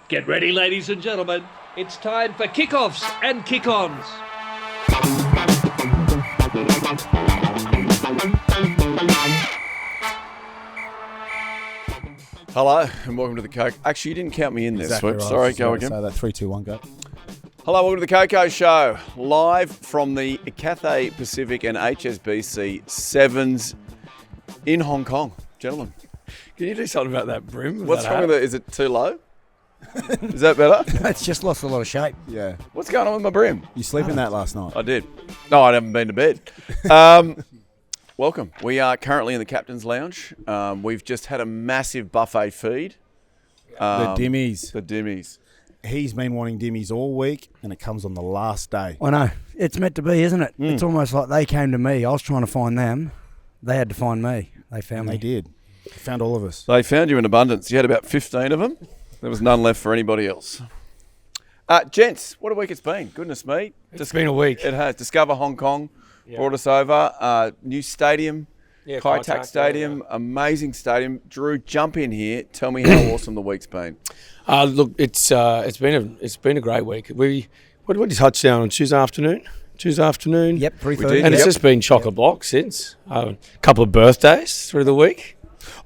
Get ready, ladies and gentlemen. It's time for kickoffs and kick-ons. Hello and welcome to the KOKO. Actually, you didn't count me in there, Exactly Swoop. right. Sorry, go again. So that 3, 2, 1, go. Hello, welcome to the KOKO Show. Live from the Cathay Pacific and HSBC Sevens in Hong Kong. Gentlemen, Can you do something about that brim? what's wrong with it? Is it too low? Is that better? It's just lost a lot of shape. Yeah. What's going on with my brim? You sleep in that last night? I did. No, I haven't been to bed. Welcome. We are currently in the Captain's Lounge. We've just had a massive buffet feed. The dimmies. The dimmies. He's been wanting dimmies all week, and it comes on the last day. I know. It's meant to be, isn't it? It's almost like they came to me. I was trying to find them. They had to find me. They found And me. they did. They found all of us. They found you in abundance. You had about 15 of them. There was none left for anybody else. Gents, what a week it's been. Goodness me. It's been a week. It has. Discover Hong Kong brought us over. New stadium, Kai Tak Stadium, amazing stadium. Drew, jump in here. Tell me how awesome the week's been. Look, it's been a great week. What did touchdown on Tuesday afternoon? Yep, 3:30. And it's just been chock-a-block since. A couple of birthdays through the week.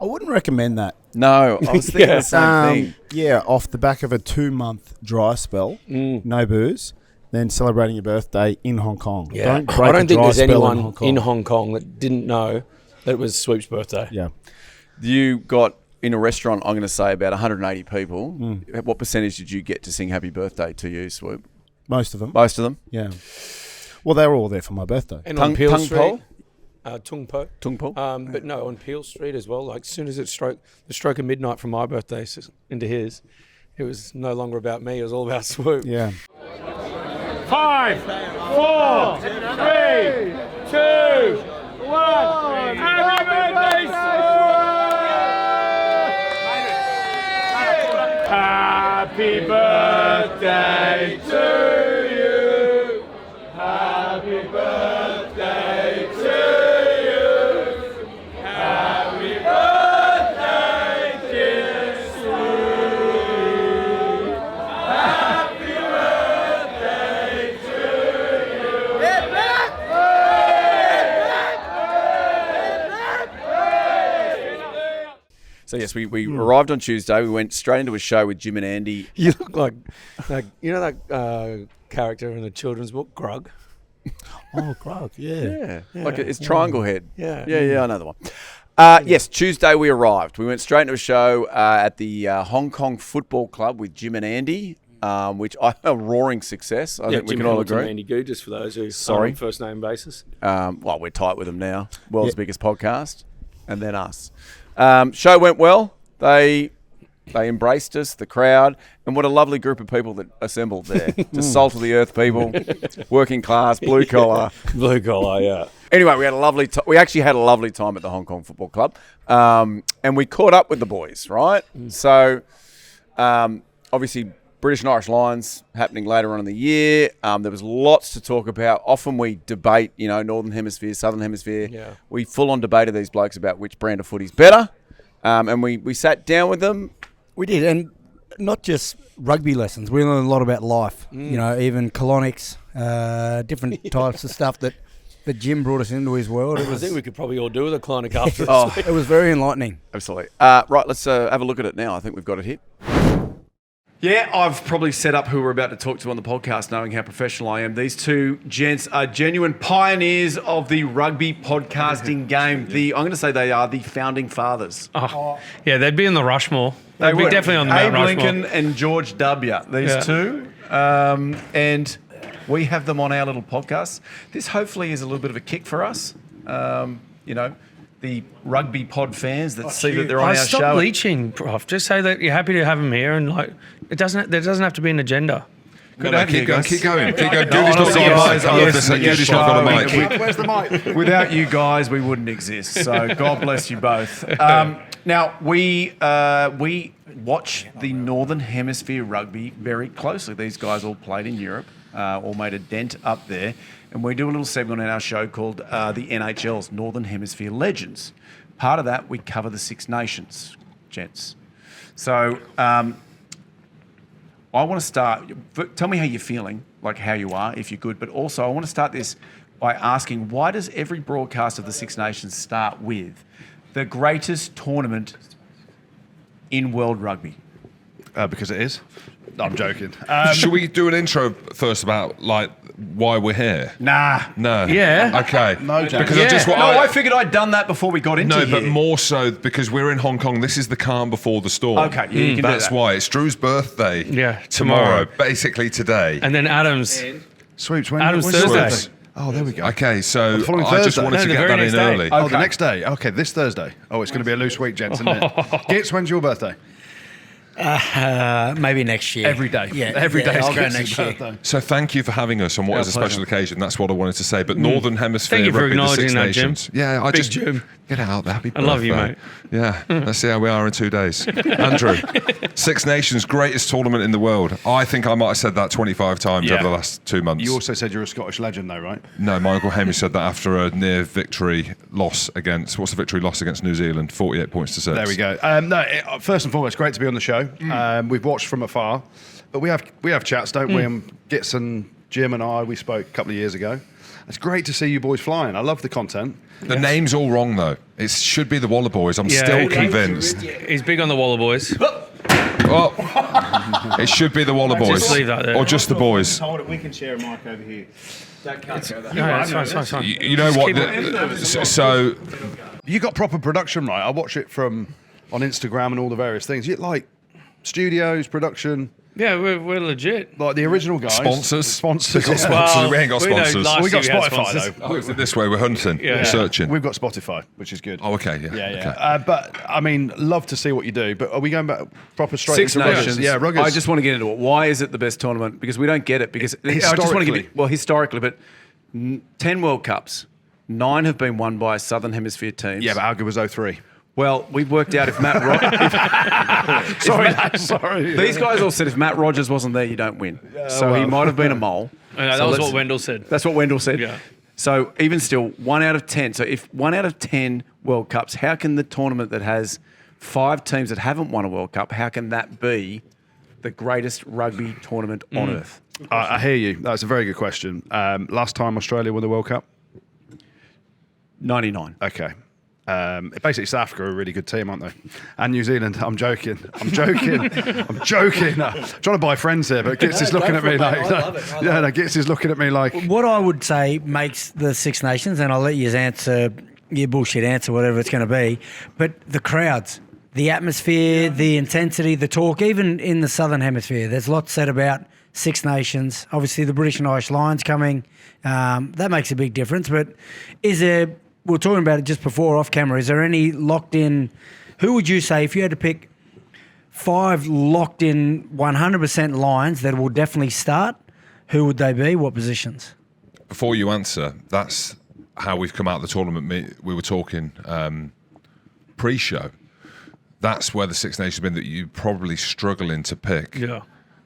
I wouldn't recommend that. No, I was thinking the same thing. Yeah, off the back of a 2-month dry spell, no booze, then celebrating your birthday in Hong Kong. Yeah. Don't break I a don't think dry there's spell anyone in Hong Kong that didn't know that it was Swoop's birthday. Yeah. You got in a restaurant, I'm going to say about 180 people. What percentage did you get to sing happy birthday to you, Swoop? Most of them. Most of them? Yeah. Well, they were all there for my birthday. And Tung- on Peel Tung Street. Po? Tung Po. Tung Po? But no, on Peel Street as well. Like, as soon as the stroke of midnight from my birthday into his, it was no longer about me. It was all about Swoop. Yeah. 5, 4, 3, 2, 1. Happy birthday, Happy birthday to you. Happy birthday to you. Happy birthday, dear Sweet. Happy birthday to you. So, yes, we arrived on Tuesday. We went straight into a show with Jim and Andy. You look like you know that character in the children's book, Grug? Oh, Clark, yeah. Yeah, like it's Triangle Head. Yeah. Yeah, I know the one. Yes, Tuesday we arrived. We went straight into a show at the Hong Kong Football Club with Jim and Andy, which a roaring success. I think we can all agree. Andy Goode, just for those who Sorry. are on first name basis. Well, we're tight with them now. World's biggest podcast, and then us. Show went well. They embraced us, the crowd, and what a lovely group of people that assembled there. Just salt of the earth people, working class, blue collar. Blue collar, yeah. Anyway, we actually had a lovely time at the Hong Kong Football Club, and we caught up with the boys, right? So, obviously, British and Irish Lions happening later on in the year. There was lots to talk about. Often we debate, Northern Hemisphere, Southern Hemisphere. Yeah. We full-on debated these blokes about which brand of footy's better, and we sat down with them. We did, and not just rugby lessons. We learned a lot about life. Even colonics, different types of stuff that Jim brought us into his world. I think we could probably all do with a clinic after It was very enlightening. Absolutely. Right, let's have a look at it now. I think we've got it here. Yeah, I've probably set up who we're about to talk to on the podcast, knowing how professional I am. These two gents are genuine pioneers of the rugby podcasting game. I'm going to say they are the founding fathers. Oh, yeah, they'd be in the Rushmore. They'd be definitely on the Mount Abe Rushmore. Lincoln and George W. These two. And we have them on our little podcast. This hopefully is a little bit of a kick for us. The rugby pod fans that see that they're on our show. Stop leeching, Prof. Just say that you're happy to have them here, and there doesn't have to be an agenda. Keep going. Keep going. Goody's No, not got a mic. yes, I love this. yes, Goody's not got a mic. Where's the mic? Without you guys, we wouldn't exist. So God bless you both. Now we watch the Northern Hemisphere rugby very closely. These guys all played in Europe, all made a dent up there, and we do a little segment on our show called the NHL's Northern Hemisphere Legends. Part of that, we cover the Six Nations, gents. So I want to start. Tell me how you're feeling, like how you are, if you're good. But also, I want to start this by asking, why does every broadcast of the Six Nations start with the greatest tournament in world rugby? Because it is. I'm joking. Should we do an intro first about like why we're here? Nah. No. Yeah. Okay. No, James. Because I figured I'd done that before we got into No, here. but more so because we're in Hong Kong. This is the calm before the storm. Okay, yeah, you can do That's that. why. It's Drew's birthday. Yeah, Tomorrow. Basically today. And then Adam's. Sweeps. When, Adam's when's your Thursday. birthday? Oh, there we go. Okay, so The following I just Thursday. wanted No, to the get very that in next day. early. Oh, the next day. Okay, this Thursday. Oh, it's going to be a loose week, gents, isn't it? Gits, when's your birthday? Maybe next year. Every day. Yeah, Every day is I'll go Gits' next year. Birthday. So thank you for having us on what is a special occasion. That's what I wanted to say. But Northern Hemisphere Thank you for Rugby, the Six acknowledging that, Jim. Nations. Yeah, I Big just Jim. get out. Happy birthday. I love you, mate. Yeah, let's see how we are in 2 days. Andrew, Six Nations, greatest tournament in the world. I think I might have said that 25 times Yeah. over the last 2 months. You also said you're a Scottish legend, though, right? No, my Uncle Hamish said that after a near victory loss against, what's the victory loss against New Zealand? 48 points to 6. There we go. First and foremost, great to be on the show. We've watched from afar, but we have chats, don't we? And Gits and Jim and I, we spoke a couple of years ago. It's great to see you boys flying. I love the content. The name's all wrong, though. It should be the Wallabies. I'm still convinced. He's big on the Wallabies. Oh, it should be the Wallabies. Just leave that there. Or just the boys. Hold it. We can share a mic over here. No, it's fine. You know what? So You got proper production, right? I watch it from on Instagram and all the various things. You like studios, production, Yeah, we're legit. like the original guys. Sponsors. We ain't got sponsors. last We got year we had Spotify, sponsors. though. Oh, is it this way? We're hunting. Yeah. We're searching. We've got Spotify, which is good. Oh, okay. Yeah. Yeah. Okay. But I mean, love to see what you do. But are we going back proper straight Six into Nations. ruggers? Yeah, ruggers. I just want to get into it. Why is it the best tournament? Because we don't get it. Because I just want to give you, well, historically, but 10 World Cups, 9 have been won by Southern Hemisphere teams. Yeah, but how good was 03? Well, we've worked out if Matt Rogers... Sorry. These guys all said if Matt Rogers wasn't there, you don't win. So he might have been a mole. That So was let's- what Wendell said. That's what Wendell said. Yeah. So even still, 1 out of 10. So if 1 out of 10 World Cups, how can the tournament that has 5 teams that haven't won a World Cup, how can that be the greatest rugby tournament on earth? I hear you. That's a very good question. Last time Australia won the World Cup? 99. Okay. Basically, South Africa are a really good team, aren't they? And New Zealand. I'm joking. I'm trying to buy friends here, but Gits is looking at me like... Gits is looking at me like... What I would say makes the Six Nations, and I'll let you answer your bullshit answer, whatever it's going to be, but the crowds, the atmosphere, the intensity, the talk, even in the Southern Hemisphere, there's lots said about Six Nations. Obviously, the British and Irish Lions coming, that makes a big difference. But is there... We were talking about it just before off camera. Is there any locked in? Who would you say if you had to pick 5 locked in 100% lines that will definitely start? Who would they be? What positions? Before you answer, that's how we've come out of the tournament. We were talking pre-show. That's where the Six Nations have been that you're probably struggling to pick. Yeah.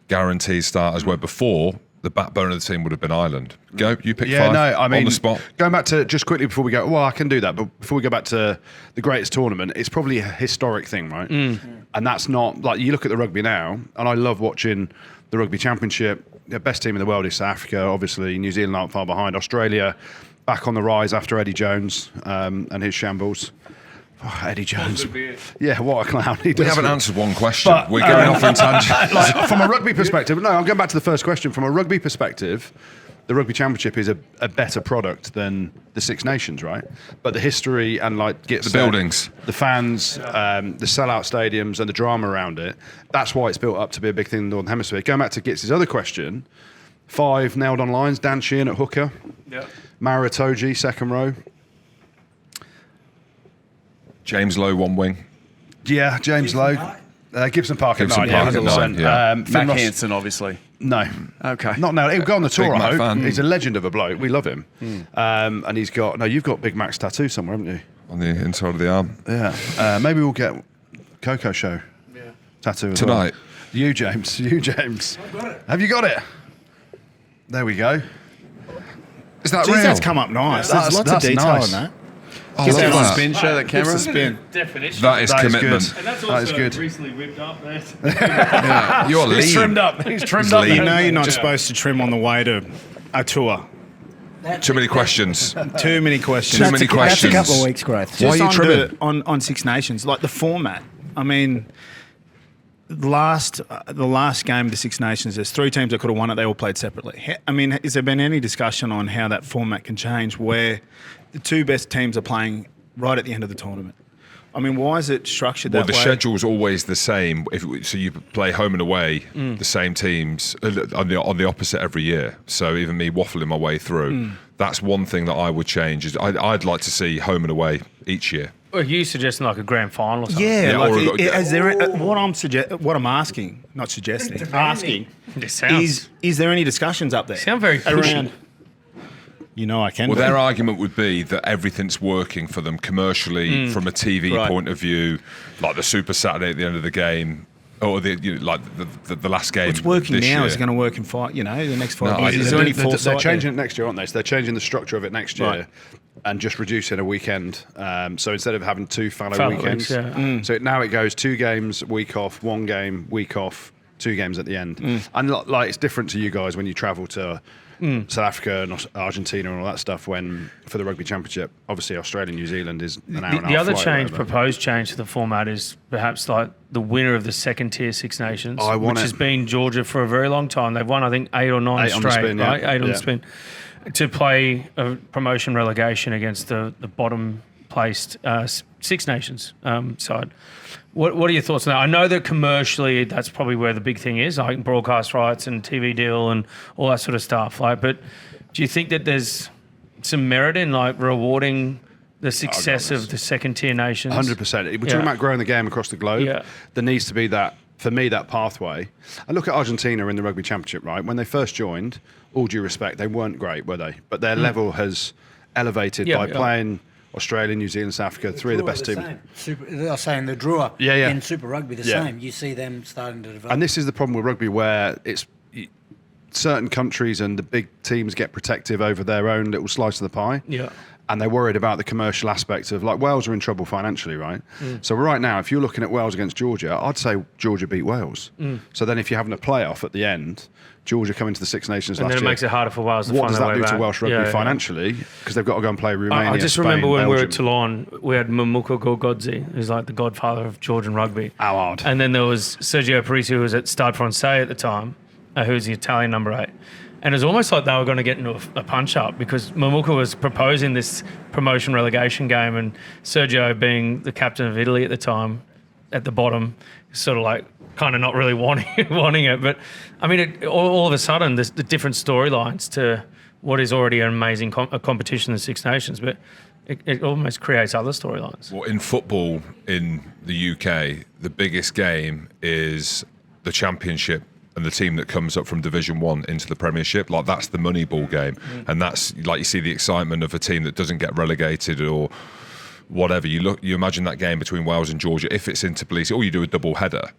Guaranteed starters, where before the backbone of the team would have been Ireland. Go, you pick 5 I mean, on the spot. Going back to just quickly before we go, well, I can do that, but before we go back to the greatest tournament, it's probably a historic thing, right? And that's not like you look at the rugby now, and I love watching the Rugby Championship. The best team in the world is South Africa, obviously. New Zealand aren't far behind. Australia back on the rise after Eddie Jones and his shambles. Oh, Eddie Jones. Yeah, what a clown. We haven't answered one question. But, We're going off in tangents. Like, from a rugby perspective, no, I'm going back to the first question. From a rugby perspective, the Rugby Championship is a better product than the Six Nations, right? But the history and like The buildings. the fans, the sellout stadiums and the drama around it, that's why it's built up to be a big thing in the Northern Hemisphere. Going back to Gits' other question, 5 nailed on lines, Dan Sheehan at hooker, Mara Itoje, second row. James Lowe, one wing. Yeah, James Lowe. Gibson Park at Gibson 9. Park at 100%. 9, yeah. Finn Matt Ross- Hansen, obviously. No. Okay. Not now. He'll go on the tour, Big I Mac hope. fan. He's a legend of a bloke. We love him. And he's got... No, you've got Big Mac's tattoo somewhere, haven't you? On the inside of the arm. Yeah. Maybe we'll get KOKO show tattoo as Tonight. well. You, James. I've got it. Have you got it? There we go. Is that Jeez, real? that's come up nice. There's lots of detail nice. in that. I Give love it a that. spin, show that camera. spin. Definition. That is commitment. Good. And that's That is also good. recently whipped up there. Yeah, you're lean. He's trimmed up. He's trimmed up. lean. You know you're not supposed to trim on the way to a tour. Too many questions. Too many questions. Too many questions. That's a couple of weeks growth. Why are you on trimming? on Six Nations, like the format. I mean, the last game of the Six Nations, there's 3 teams that could have won it. They all played separately. I mean, has there been any discussion on how that format can change, where the 2 best teams are playing right at the end of the tournament? I mean, why is it structured Well, that the way? schedule's always the same. So you play home and away, the same teams on the opposite every year. So even me waffling my way through, that's one thing that I would change. Is I'd like to see home and away each year. Or are you suggesting like a grand final or something? Yeah, Yeah, like, or- is there what I'm asking, not suggesting, asking, It sounds, is there any discussions up there? sound very pushy. around? You know, I can. Well, do. their argument would be that everything's working for them commercially from a TV Right. point of view, like the Super Saturday at the end of the game, or the last game. It's working this now. year. Is it going to work in the next 5 No, years? I- Is there any They're foresight changing there? it next year, aren't they? So they're changing the structure of it next year Right. and just reducing a weekend. So instead of having 2 fallow Fallow weekends, weeks, yeah. so now it goes 2 games, week off, 1 game, week off, 2 games at the end. And like it's different to you guys when you travel to South Africa and Argentina and all that stuff. When for the Rugby Championship, obviously Australia, New Zealand is an hour and a half The other flight or change, whatever. proposed change to the format is perhaps like the winner of the second tier Six Nations, I want which it. has been Georgia for a very long time. They've won, I think, 8 or 9 8 on the straight, spin, yeah. right? 8 on Yeah. the spin. To play a promotion relegation against the bottom placed Six Nations side. What are your thoughts on that? I know that commercially that's probably where the big thing is, like broadcast rights and TV deal and all that sort of stuff. Like, but do you think that there's some merit in like rewarding the success of the second tier nations? 100%. We're Yeah. talking about growing the game across the globe. Yeah. There needs to be that, for me, that pathway. I look at Argentina in the Rugby Championship, right? When they first joined, all due respect, they weren't great, were they? But their level has elevated by playing Australia, New Zealand, South Africa, 3 of the best teams. They're saying the drawer Yeah. in Super Rugby the Yeah. same. You see them starting to develop. And this is the problem with rugby where it's certain countries and the big teams get protective over their own little slice of the pie. Yeah. And they're worried about the commercial aspect of, like, Wales are in trouble financially, right? So right now, if you're looking at Wales against Georgia, I'd say Georgia beat Wales. So then if you're having a playoff at the end, Georgia coming to the Six Nations And last then it year, makes it harder for Wales to what find does their that way do to back. Welsh rugby Yeah, yeah. financially? Because they've got to go and play Romania, I just Spain, remember when we were Belgium. at Toulon, we had Mamuka Gorgodze, who's like the godfather of Georgian rugby. How hard. And then there was Sergio Parisi, who was at Stade Francais at the time, who was the Italian number 8. And it was almost like they were going to get into a punch-up because Mamuka was proposing this promotion relegation game and Sergio, being the captain of Italy at the time, at the bottom, sort of like kind of not really wanting it. But, I mean, all of a sudden, there's the different storylines to what is already an amazing competition in the Six Nations, but it almost creates other storylines. Well, in football in the UK, the biggest game is the Championship and the team that comes up from Division 1 into the Premiership. Like, that's the money ball game. And that's, like, you see the excitement of a team that doesn't get relegated or whatever. You imagine that game between Wales and Georgia, if it's in Tbilisi, or you do a double header.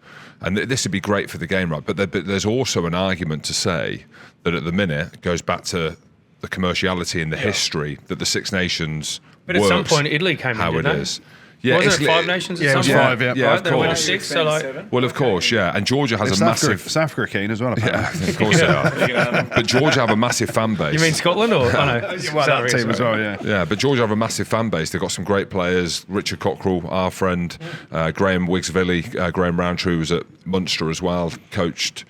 And this would be great for the game, right? But there's also an argument to say that at the minute, it goes back to the commerciality and the history that the Six Nations But at some works point, Italy came in, how it didn't they? is. Yeah, Wasn't it it's- 5 nations? Yeah, it was at some point? 5, yeah. Yeah, Right? of They went course. 6, so like... Well, of course, yeah. And Georgia has a massive... South Africa keen as well, apparently. Yeah, of course they are. But Georgia have a massive fan base. You mean Scotland or... Oh, no. Well, that team as well, yeah. Yeah, but Georgia have a massive fan base. They've got some great players. Richard Cockrell, our friend, Graham Wiggsvilly, Graham Roundtree was at Munster as well, coached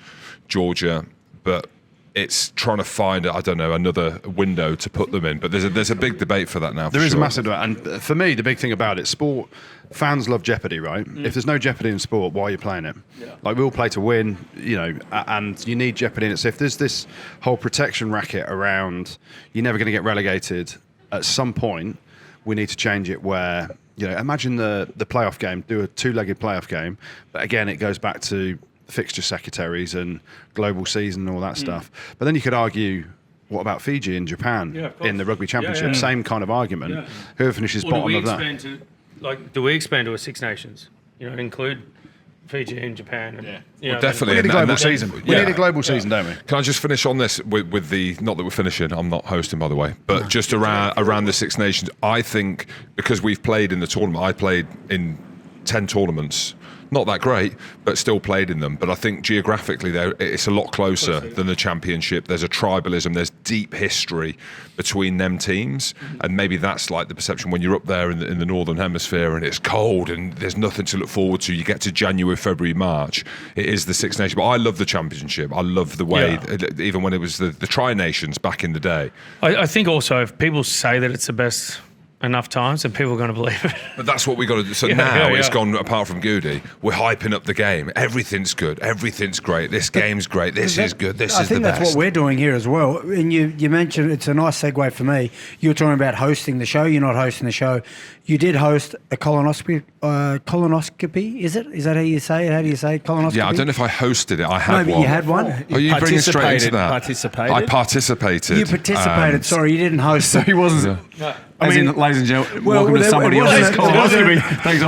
Georgia. But it's trying to find, I don't know, another window to put them in. But there's a big debate for that now. There is a massive debate. And for me, the big thing about it, sport, fans love jeopardy, right? If there's no jeopardy in sport, why are you playing it? Like, we all play to win, you know, and you need jeopardy in it. So if there's this whole protection racket around, you're never going to get relegated, at some point, we need to change it where, you know, imagine the playoff game, do a 2-legged playoff game. But again, it goes back to fixture secretaries and global season and all that stuff. But then you could argue, what about Fiji and Japan in the Rugby Championship? Same kind of argument. Whoever finishes Or do bottom we of that. expand to... Like, do we expand to a Six Nations? You know, include Fiji and Japan. And, you know, Definitely. We need a global season. We Yeah. need a global season, don't we? Can I just finish on this with the, not that we're finishing, I'm not hosting by the way, but just around the Six Nations, I think because we've played in the tournament, I played in 10 tournaments, not that great, but still played in them. But I think geographically it's a lot closer than the championship. There's a tribalism, there's deep history between them teams, and maybe that's like the perception when you're up there in the northern hemisphere and it's cold and there's nothing to look forward to. You get to January, February, March, it is the Six Nations. But I love the championship. I love the way, even when it was the Tri-Nations back in the day. I think also if people say that it's the best enough times, and people are going to believe it. But that's what we got to do. So it's gone, apart from Goode, we're hyping up the game. Everything's good. Everything's great. This game's great. This is good. This is the best. I think that's what we're doing here as well. And you mentioned, it's a nice segue for me. You were talking about hosting the show. You're not hosting the show. You did host a colonoscopy. Is it? Is that how you say it? How do you say it? Colonoscopy? Yeah, I don't know if I hosted it. I had one. You had one? Are you bringing straight into that? Participated. I participated. You participated. Sorry, you didn't host. So he wasn't. Ladies and gentlemen, welcome to somebody else's colonoscopy. Thanks,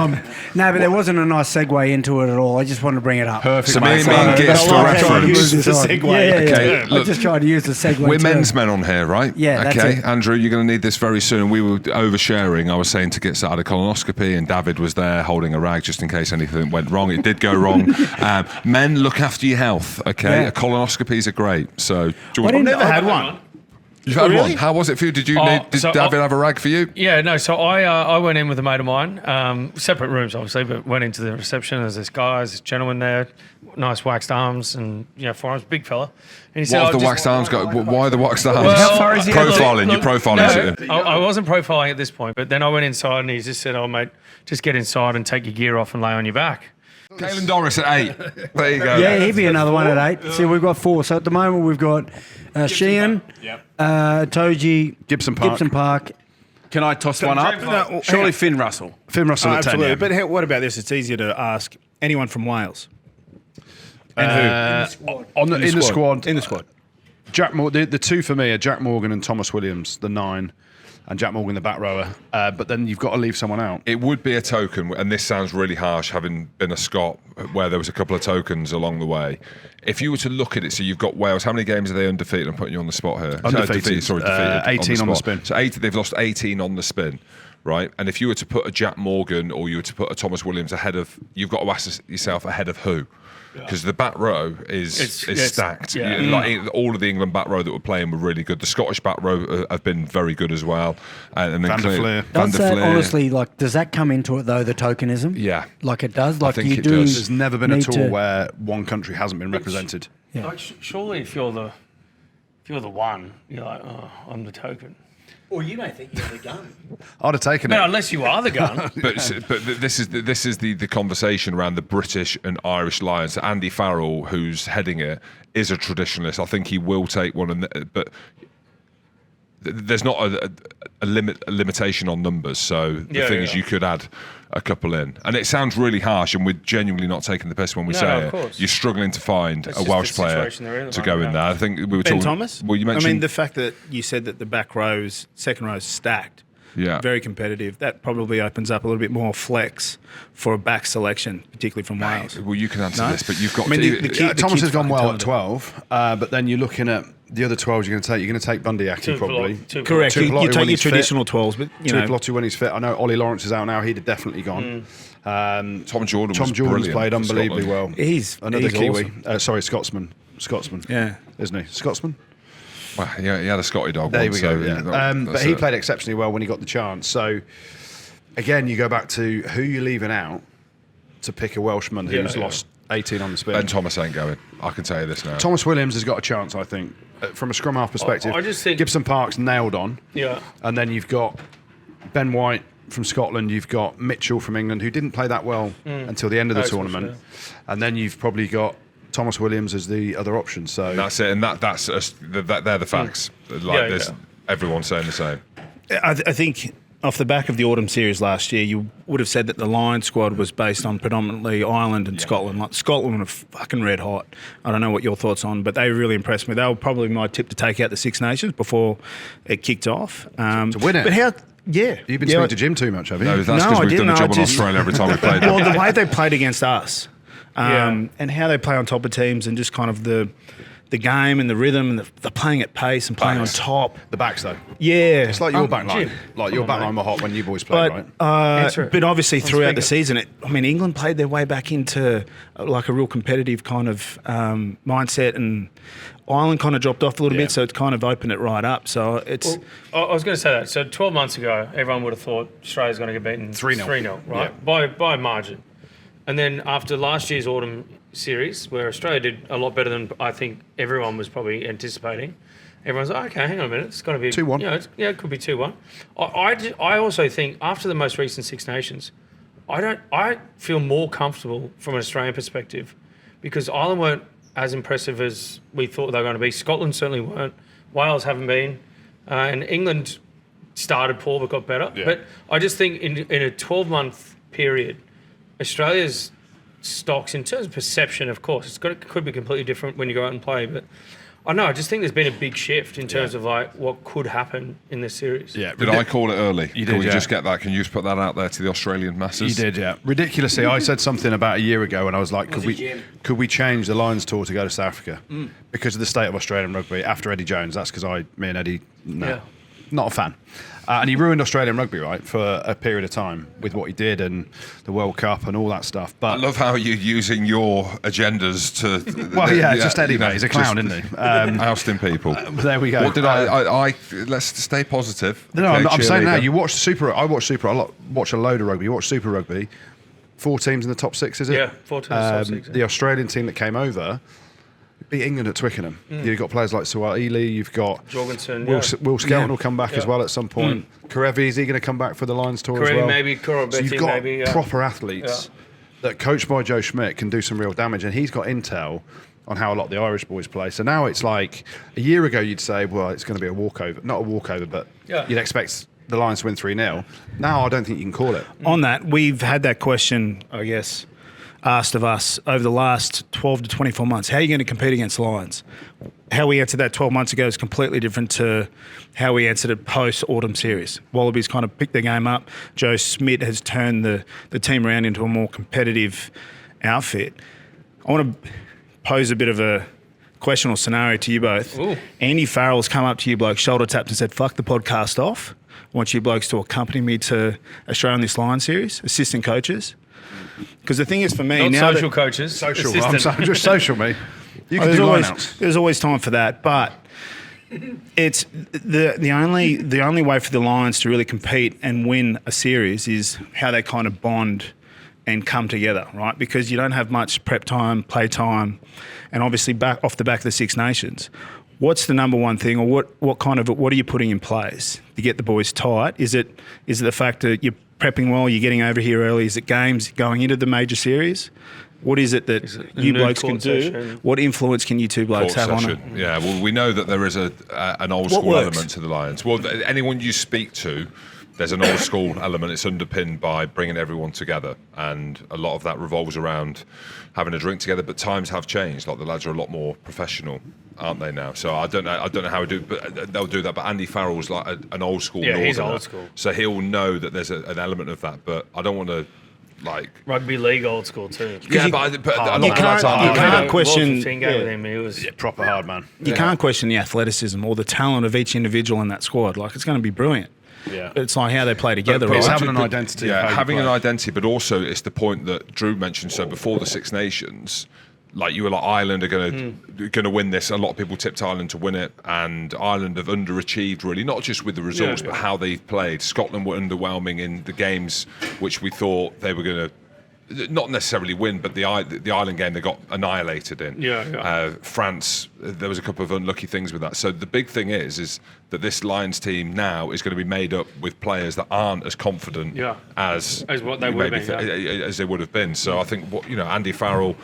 No, but there wasn't a nice segue into it at all. I just wanted to bring it up. Perfect. So me and Gits for reference. Okay, I just tried to use the segue. We're men's men on here, right? Yeah, that's okay, it. Andrew, you're going to need this very soon. We were oversharing. I was saying to Gits that I had a colonoscopy, and David was there holding a rag just in case anything went wrong. It did go wrong. Men, look after your health, okay? Yeah. Colonoscopies are great. So, I've never had one. You've had one. How was it for you? Did David have a rag for you? Yeah, no. So I went in with a mate of mine, separate rooms obviously, but went into the reception. There's this gentleman there, nice waxed arms and forearms, big fella. And he said, What have the waxed arms got? Why the waxed arms? Well, How far is he? Profiling. You're profiling. No, I wasn't profiling at this point, but then I went inside and he just said, "Oh mate, just get inside and take your gear off and lay on your back." Caelan Doris at 8. There you go. Yeah, he'd be another one at 8. See, we've got 4. So at the moment we've got Sheehan, Toji, Gibson Park. Can I toss one up? No, Surely Finn Russell. Finn Russell at 10. Absolutely. Yeah. But what about this? It's easier to ask anyone from Wales. And who? In the squad. In the squad. Jack the two for me are Jack Morgan and Thomas Williams, the 9, and Jack Morgan, the back rower. But then you've got to leave someone out. It would be a token, and this sounds really harsh, having been a Scot, where there was a couple of tokens along the way. If you were to look at it, so you've got Wales. How many games are they undefeated? I'm putting you on the spot here. Undefeated. Defeated 18 on the spot. spin. So they've lost 18 on the spin, right? And if you were to put a Jack Morgan or you were to put a Thomas Williams ahead of, you've got to ask yourself ahead of who? Because the back row is stacked. Yeah. Like, all of the England back row that were playing were really good. The Scottish back row have been very good as well. And then Van der Fleer. Does that honestly, does that come into it though, the tokenism? Yeah. Like it does? Like think you it do. does. There's never been a need tour to- where one country hasn't been represented. Yeah. Like, surely if you're the one, you're like, oh, I'm the token. Or you may think you're the gun. I'd have taken No, it. unless you are the gun. But this is the conversation around the British and Irish Lions. So Andy Farrell, who's heading it, is a traditionalist. I think he will take one, but there's not a limitation on numbers. So the thing is, you could add a couple in, and it sounds really harsh, and we're genuinely not taking the piss when we say it. Course. You're struggling to find That's a just Welsh the player situation they're in at to the go moment, in there. I think we were Ben talking. Thomas? Well, you mentioned. I mean, the fact that you said that the back rows, second rows stacked, very competitive, that probably opens up a little bit more flex for a back selection, particularly from Wales. Well, you can answer this, but you've got. I mean, Thomas has gone fucking well at talented. 12, but then you're looking at the other 12s you're going to take Bundy Aki probably. Correct. Two You Pilotti take when your he's fit. traditional 12s, but you know. Pilotti when he's fit. I know Ollie Lawrence is out now. He'd have definitely gone. Tom Jordan's Jordan's played for unbelievably Scotland. well. He's Another Kiwi. awesome. Scotsman. Yeah. Isn't he? Scotsman? Well, yeah, he had a Scotty dog. There once, we go. so Yeah. But that's he it. played exceptionally well when he got the chance. So, again, you go back to who you're leaving out to pick a Welshman who's lost 18 on the spin. Ben Thomas ain't going. I can tell you this now. Thomas Williams has got a chance, I think. From a scrum half perspective, I just think- Gibson Park's nailed on. Yeah. And then you've got Ben White from Scotland, you've got Mitchell from England, who didn't play that well until the end of the tournament. And then you've probably got Thomas Williams as the other option. So That's it, and they're the facts. Like this, everyone's saying the same. I think off the back of the autumn series last year, you would have said that the Lions squad was based on predominantly Ireland and Scotland. Like Scotland were fucking red hot. I don't know what your thoughts on, but they really impressed me. They were probably my tip to take out the Six Nations before it kicked off. to win it. But how? Yeah, you've been speaking to Jim too much, have you? No, that's No, because I we've done didn't. a job I in just- Australia every time we played them. Well, the way they played against us, and how they play on top of teams and just kind of the game and the rhythm and the playing at pace and playing on top. The backs, though. Yeah. It's like your back line. Jim. Like your back line were hot when you boys played, right? But obviously throughout the season, England played their way back into like a real competitive kind of mindset, and Ireland kind of dropped off a little bit, so it's kind of opened it right up. So it's... Well, I was going to say that. So 12 months ago, everyone would have thought Australia's going to get beaten 3-0, right? Yeah. By margin. And then after last year's autumn series, where Australia did a lot better than I think everyone was probably anticipating, everyone's like, okay, hang on a minute, it's going to be 2-1. It could be 2-1. I also think after the most recent Six Nations, I feel more comfortable from an Australian perspective, because Ireland weren't as impressive as we thought they were going to be. Scotland certainly weren't. Wales haven't been, and England started poor but got better. Yeah. But I just think in a 12-month period, Australia's stocks, in terms of perception, of course, could be completely different when you go out and play. But I know, I just think there's been a big shift in terms of like what could happen in this series. Yeah, did I call it early? You did. Can we just get that? Can you just put that out there to the Australian masses? You did, yeah. Ridiculously, I said something about a year ago, and I was like, could we change the Lions tour to go to South Africa because of the state of Australian rugby after Eddie Jones? That's because me and Eddie, not a fan. And he ruined Australian rugby, right, for a period of time with what he did and the World Cup and all that stuff. But I love how you're using your agendas to... Well, just Eddie, mate. He's a clown, isn't he? Ousting people. There we go. What did I let's stay positive. No, I'm saying now, you watch Super... I watch Super... I watch a load of rugby. You watch Super Rugby. 4 teams in the top 6, is it? Yeah, 4 teams in the top 6. The Australian team that came over... beat England at Twickenham. You've got players like Suwahili, you've got Jorgensen, Will Skelton will come back as well at some point. Karevi, is he going to come back for the Lions tour as well? Maybe, Korobetti, so you've got proper athletes that, coached by Joe Schmidt, can do some real damage, and he's got intel on how a lot of the Irish boys play. So now it's like, a year ago you'd say, well, it's going to be a walkover. Not a walkover, but you'd expect the Lions to win 3-0. Now I don't think you can call it. On that, we've had that question, I guess, asked of us over the last 12 to 24 months. How are you going to compete against the Lions? How we answered that 12 months ago is completely different to how we answered it post-autumn series. Wallabies kind of picked their game up. Joe Schmidt has turned the team around into a more competitive outfit. I want to pose a bit of a question or scenario to you both. Ooh. Andy Farrell's come up to you blokes, shoulder tapped and said, fuck the podcast off. I want you blokes to accompany me to Australia in this Lions series, assistant coaches. Because the thing is, for me, not now social coaches, social. I'm just social, mate. You can there's always time for that, but it's the only way for the Lions to really compete and win a series is how they kind of bond and come together, right? Because you don't have much prep time, play time, and obviously off the back of the Six Nations. What's the number one thing, or what are you putting in place to get the boys tight? Is it the fact that you're prepping well, you're getting over here early? Is it games going into the major series? What is it that you blokes can do? Session. What influence can you two blokes have on it? Yeah, well, we know that there is an old school element to the Lions. Well, anyone you speak to, there's an old school element. It's underpinned by bringing everyone together, and a lot of that revolves around having a drink together. But times have changed. Like, the lads are a lot more professional, aren't they now? So I don't know how we do, but they'll do that. But Andy Farrell's like an old school. Yeah, he's old school. So he'll know that there's an element of that. But I don't want to. Like rugby league old school too. Yeah, you can't question. With him, he was proper hard man. You can't question the athleticism or the talent of each individual in that squad. Like, it's going to be brilliant. Yeah, it's like how they play together. But it's right? having an identity. Yeah, having an identity, but also it's the point that Drew mentioned. So before the Six Nations, like, you were like, Ireland are going to win this. A lot of people tipped Ireland to win it, and Ireland have underachieved, really, not just with the results, but how they've played. Scotland were underwhelming in the games which we thought they were going to not necessarily win, but the Ireland game they got annihilated in. France, there was a couple of unlucky things with that. So the big thing is that this Lions team now is going to be made up with players that aren't as confident as what they would have been, as they would have been. So I think Andy Farrell.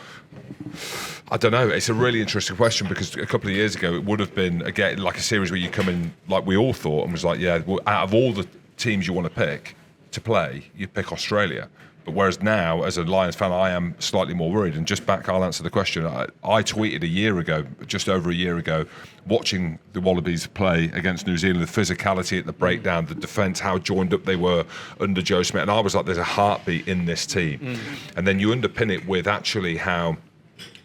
I don't know. It's a really interesting question, because a couple of years ago it would have been, again, like a series where you come in like we all thought and was like, out of all the teams you want to pick to play, you pick Australia. But whereas now, as a Lions fan, I am slightly more worried. And just back, I'll answer the question. I tweeted just over a year ago, watching the Wallabies play against New Zealand, the physicality at the breakdown, the defence, how joined up they were under Joe Smith. And I was like, there's a heartbeat in this team. And then you underpin it with actually how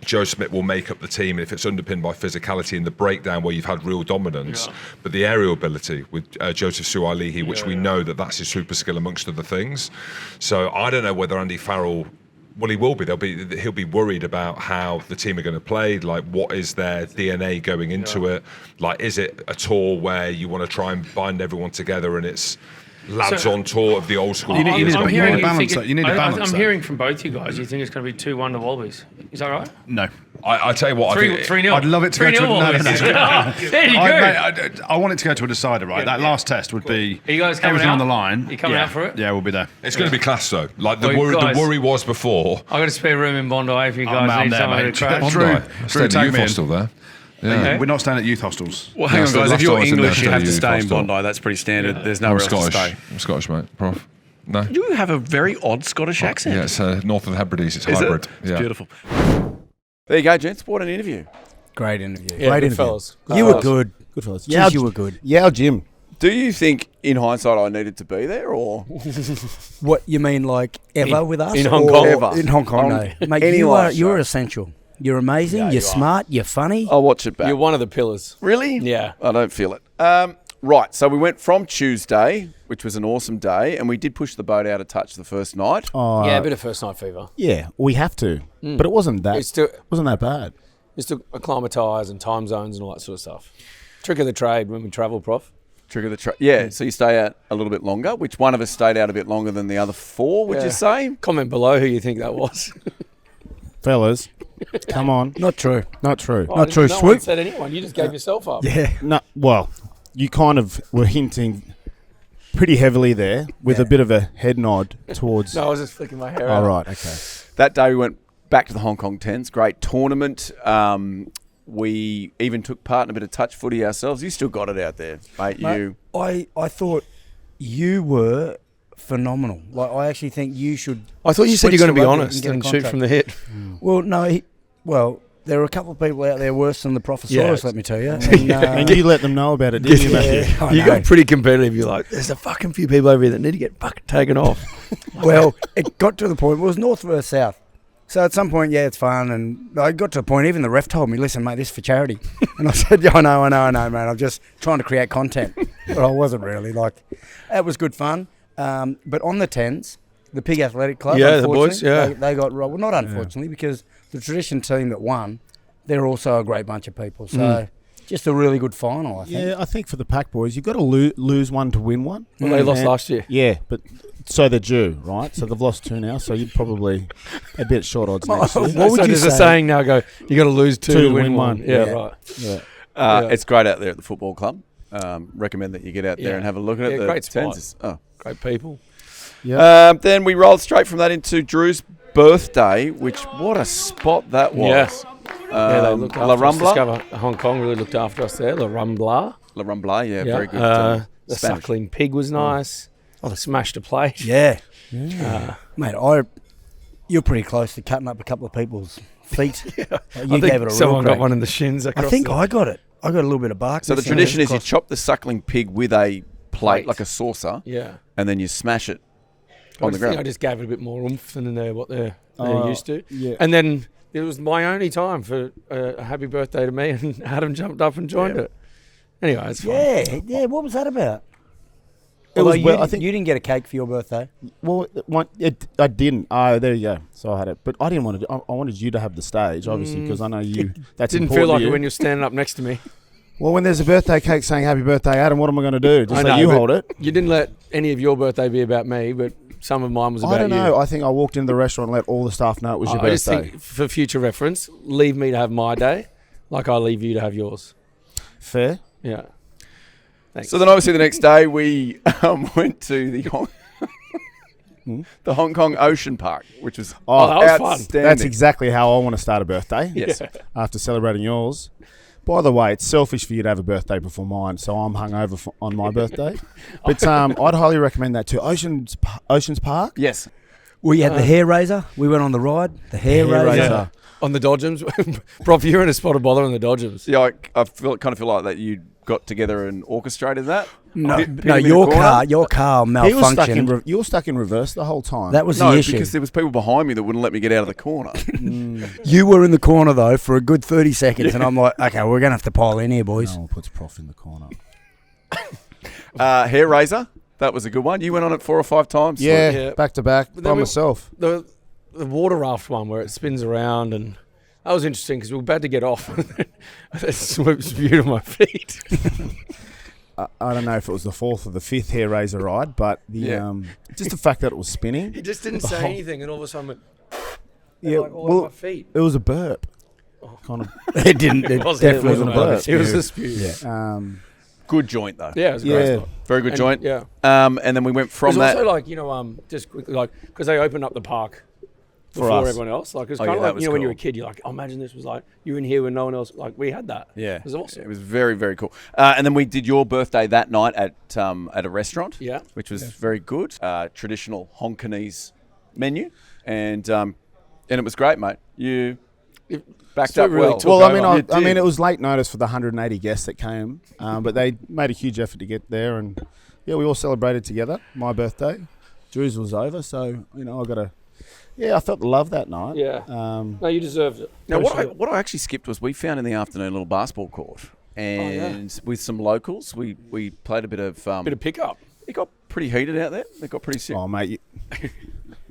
Joe Smith will make up the team if it's underpinned by physicality in the breakdown where you've had real dominance, but the aerial ability with Joseph Sualihi, which we know that's his super skill amongst other things. So I don't know whether Andy Farrell, well, he will be. He'll be worried about how the team are going to play. Like, what is their DNA going into it? Like, is it a tour where you want to try and bind everyone together and it's lads on tour of the old school? You need a balance. I'm hearing from both you guys. You think it's going to be 2-1 to Wallabies? Is that right? No. I tell you what, 3-0. I'd love it to go to There you go. I want it to go to a decider, right? That last test would be Are you guys coming everything out? on the line. Are you coming out for it? Yeah, we'll be there. It's going to be class though. Like the Well, worry was before. I got a spare room in Bondi if you guys I'm need there, somewhere mate. to crash. Drew, Stayed tag at me youth in. hostel there. Yeah. Okay. We're not staying at youth hostels. Well, hang on, so guys. If last you're time I was in English, there, you have to youth stay in hostel. Bondi. That's pretty standard. There's I'm nowhere else to Scottish. stay. I'm Scottish, mate. Prof. No. You have a very odd Scottish accent. Yeah, it's north of the Hebrides. It's Is hybrid. it? It's beautiful. There you go, gents. What an interview. Great interview. Yeah, Great good interview. fellas. You were good. Good fellas. Jeez, you were good. Yeah, Jim. Do you think, in hindsight, I needed to be there, or What you mean, like ever with us in Hong or Kong? Ever. In Hong Kong, On no. Mate, any you're live show. essential. You're amazing. You're smart. You're funny. I'll watch it back? You're one of the pillars. Really? Yeah. I don't feel it. Right, so we went from Tuesday, which was an awesome day, and we did push the boat out a touch the first night. Yeah, a bit of first night fever. Yeah, we have to, but it wasn't that. It's still wasn't that bad. just to acclimatise and time zones and all that sort of stuff. Trick of the trade when we travel, Prof. Trigger the yeah. So you stay out a little bit longer. Which one of us stayed out a bit longer than the other four? Would Yeah. you say? Comment below who you think that was. Fellas, come on. Not true. Not true. Oh, Not true. No one Swoop. said anyone. You just gave yourself up. Yeah. No, well, you kind of were hinting pretty heavily there with a bit of a head nod towards. No, I was just flicking my hair All out. right, okay. That day we went back to the Hong Kong Tens. Great tournament. We even took part in a bit of touch footy ourselves. You still got it out there, mate. You. I thought you were phenomenal. Like, I actually think you should. I thought you said switch you're going to be rugby honest get a and shoot contract. from the hip. Well, no. There are a couple of people out there worse than the Professorus, Yeah. let me tell you. And, And you let them know about it, didn't you, Matthew? I You know. got pretty competitive. You're like, there's a fucking few people over here that need to get fucking taken off. Well, it got to the point, it was north versus south. So at some point, yeah, it's fun. And I got to the point, even the ref told me, listen, mate, this is for charity. And I said, yeah, I know, man. I'm just trying to create content. But I wasn't really. Like, it was good fun. But on the Tens, the Pig Athletic Club, Yeah, the boys, unfortunately, yeah. they got robbed. Well, not unfortunately, because the tradition team that won, they're also a great bunch of people. So just a really good final, I think. Yeah, I think for the Pack boys, you've got to lose one to win one. Well, they lost And- last year. Yeah, but so they're due, right? So they've lost two now, so you're probably a bit short odds next year. What would so you there's a say? saying now, you got to lose two to win one. Yeah, Yeah. right. Yeah. It's great out there at the football club. Recommend that you get out there Yeah. and have a look at it. Yeah, The great spot. Tens is- Great people. Then we rolled straight from that into Drew's birthday, which what a spot that was. Yeah, they looked La after us. Rumbla. Discover Hong Kong really looked after us there. La Rumbla. La Rumbla, yeah, Yeah. very good. The Spanish. suckling pig was nice. Oh, they smashed a plate. Yeah. Mate, you're pretty close to cutting up a couple of people's feet. You I think gave it a someone real got one in the shins. I think I got it. I got a little bit of bark. So the missing tradition there. is you chop the suckling pig with a plate, Plate. like a saucer, Yeah. and then you smash it I on the just think I ground. just gave it a bit more oomph than what they're Oh, used to. yeah. And then it was my only time for a happy birthday to me, and Adam jumped up and joined it. Anyway, it's fun. Yeah. What was that about? It was, Although well, you, I think- you didn't get a cake for your birthday. Well, I didn't. Oh, there you go. So I had it, but I didn't want to. I wanted you to have the stage, obviously, because I know you. That's Didn't important feel like to it you. when you're standing up next to me. Well, when there's a birthday cake saying "Happy Birthday, Adam," what am I going to do? Just I let know, you but hold it? You didn't let any of your birthday be about me, but some of mine was about I don't you. know. I think I walked into the restaurant and let all the staff know it was your I just birthday. think, for future reference, leave me to have my day, like I leave you to have yours. Fair. Yeah. Thanks. So then, obviously, the next day we went to the Hong Kong Ocean Park, which was Oh, that was fun. outstanding. That's exactly how I want to start a birthday. Yes. After celebrating yours. By the way, it's selfish for you to have a birthday before mine, so I'm hungover on my birthday. But I'd highly recommend that too. Oceans Park. Yes. We had the hair raiser. We went on the ride. The hair raiser. On the Dodgems. Prof, you're in a spot of bother on the Dodgems. Yeah, I kind of feel like that you got together and orchestrated that. No, Put no, him in your a corner. car He was stuck malfunctioned. you were stuck in reverse the whole time. That was No, the issue. because there was people behind me that wouldn't let me get out of the corner. You were in the corner though for a good 30 seconds, and I'm like, okay, we're gonna have to pile in here, boys. No one puts Prof in the corner. Hair raiser, that was a good one. You went on it 4 or 5 times. Yeah, back to back But by then myself. The water raft one where it spins around, and that was interesting because we were about to get off. It swoops view to my feet. I don't know if it was the 4th or the 5th hair raiser ride, but the just the fact that it was spinning. He just didn't say anything, and all of a sudden, went, Yeah, like all well, over my feet. it was a burp. Kind of. It didn't. It definitely wasn't wasn't a burp. It was a spew. Yeah. Good joint though. Yeah, it was a great Yeah. spot. Very good And- joint. yeah. And then we went from It was that. also like, just quickly, like, because they opened up the park For before us. everyone else. Like, it's Oh, kind yeah, of that like, was when you're a cool. kid, you're like, oh, imagine this was like, you in here with no one else. Like, we had that. Yeah, It was awesome. It was very, very cool. And then we did your birthday that night at a restaurant. Yeah. which was very good. Traditional Hongkonese menu, and it was great, mate. You backed still up really well. took Well, You I mean, did. it was late notice for the 180 guests that came, but they made a huge effort to get there, and yeah, we all celebrated together. My birthday, Drew's was over, so I got to. Yeah, I felt the love that night. Yeah. No, you deserved it. Now, Appreciate it. what I actually skipped was we found in the afternoon a little basketball court, and with some locals, we played a bit of. Bit of pickup. It got pretty heated out there. It got pretty sick. Oh, mate,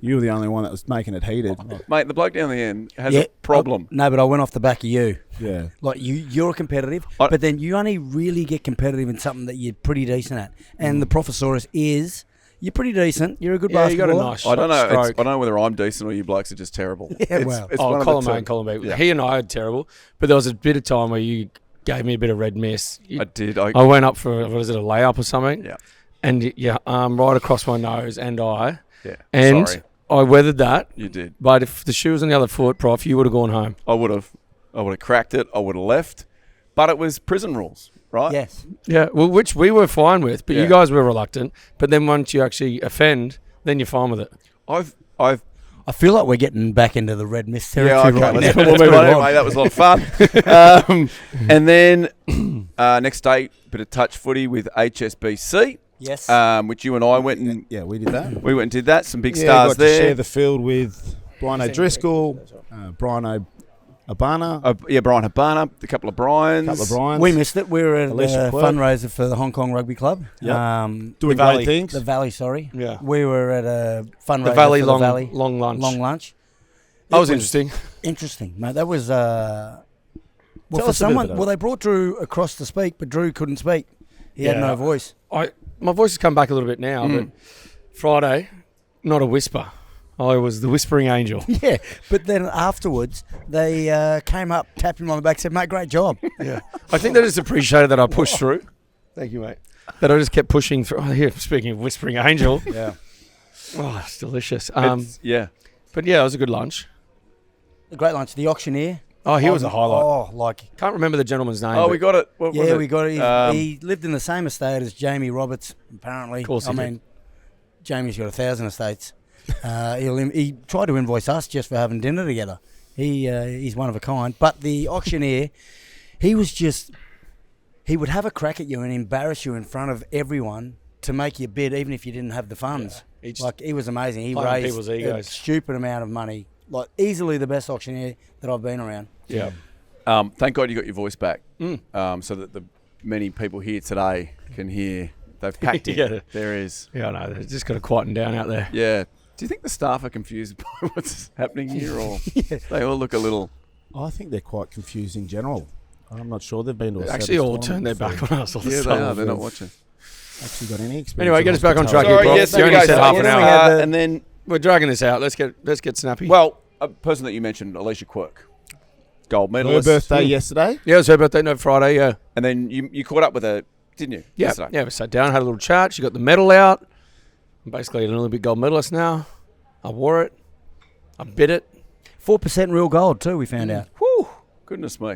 you were the only one that was making it heated. Mate, the bloke down the end has a problem. No, but I went off the back of you. Yeah. Like you're competitive, I- but then you only really get competitive in something that you're pretty decent at. And the Professorus is you're pretty decent. You're a good Yeah, you got a basketballer. nice I don't know. stroke. I don't know whether I'm decent or you blokes are just terrible. Yeah, well. It's one of the column A two. and column B. Yeah. He and I are terrible, but there was a bit of time where you gave me a bit of red mist. I did. I went up for, what is it, a layup or something? Yeah. And your arm right across my nose and eye. Yeah. And Sorry, I weathered that. you did. But if the shoe was on the other foot, Prof, you would have gone home. I would have cracked it. I would have left. But it was prison rules, right? Yes. Yeah, well, which we were fine with, but Yeah. you guys were reluctant. But then once you actually offend, then you're fine with it. I've. I feel like we're getting back into the red mist Yeah. territory Okay. right Let's, now. let's move on. Anyway, that was a lot of fun. And then next day, bit of touch footy with HSBC. Yes. Which you and I went and Yeah, we did that. we went and did that. Some big Yeah, stars got to there. share the field with Brian O'Driscoll, Brian Habana, Bryan Habana, a couple of Bryans. a couple of Bryans. We missed it. We were at Alicia a Quirk. fundraiser for the Hong Kong Rugby Club. Yep. The doing Valley, great things. The Valley, sorry. Yeah. We were at a fundraiser The Valley for long, the Valley long lunch. long lunch. That It was interesting. Interesting, mate. That was Tell well for us a bit someone. about it. Well, they brought Drew across to speak, but Drew couldn't speak. He had Yeah. no voice. My voice has come back a little bit now, but Friday, not a whisper. I was the whispering angel. Yeah, but then afterwards they came up, tapped him on the back, said, "Mate, great job." Yeah, I think they just appreciated that I pushed through. Thank you, mate. That I just kept pushing through. Oh, here, speaking of whispering angel, Yeah. oh, it's delicious. Yeah. But yeah, it was a good lunch. A great lunch. The auctioneer. Oh, he was a highlight. Oh, like Can't remember the gentleman's name. Oh, but we got it. What was yeah, it? we got it. Um, He lived in the same estate as Jamie Roberts, apparently. Of course he I did. mean, Jamie's got 1,000 estates. He tried to invoice us just for having dinner together. He's one of a kind. But the auctioneer, he would have a crack at you and embarrass you in front of everyone to make you bid, even if you didn't have the funds. He just Like, he was amazing. He played on raised people's a egos. stupid amount of money. Like, easily the best auctioneer that I've been around. yeah. Thank God you got your voice back, so that the many people here today can hear. They've packed in. Yeah. There is. Yeah, I know. They've just got to quieten down out there. Yeah. Do you think the staff are confused by what's happening here, or they all look a little? I think they're quite confused in general. I'm not sure they've been to a They actually sevens all turned their tournament back on us all the Yeah, they time. are. They're not watching. Actually got any experience. Anyway, in get us back on track hospitality. here, Bob. yes, You there we only go. said half So an we hour. had and then, We're dragging this out. Let's get snappy. well, a person that you mentioned, Alicia Quirk, gold Her medalist. birthday yesterday. Yeah, it was her birthday, no, Friday, yeah. And then you caught up with her, didn't you? Yeah, yesterday? yeah, we sat down, had a little chat. She got the medal out. I'm basically an Olympic gold medalist now. I wore it. I bid it. 4% real gold, too, we found out. Whew, goodness me.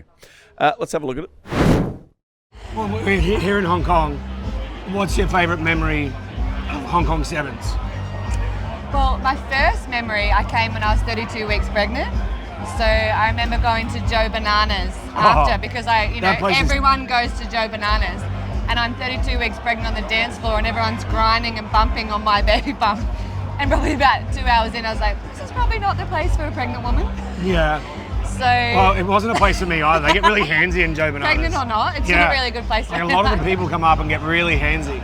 Let's have a look at it. Well, we're here in Hong Kong. What's your favourite memory of Hong Kong Sevens? Well, my first memory, I came when I was 32 weeks pregnant. So I remember going to Joe Bananas after because everyone goes to Joe Bananas. And I'm 32 weeks pregnant on the dance floor and everyone's grinding and bumping on my baby bump. And probably about 2 hours in, I was like, this is probably not the place for a pregnant woman. Yeah. So Well, it wasn't a place for me either. They get really handsy in Joe Bananas. pregnant or not, it's not a really good place for Like a lot of the people come up and get really handsy.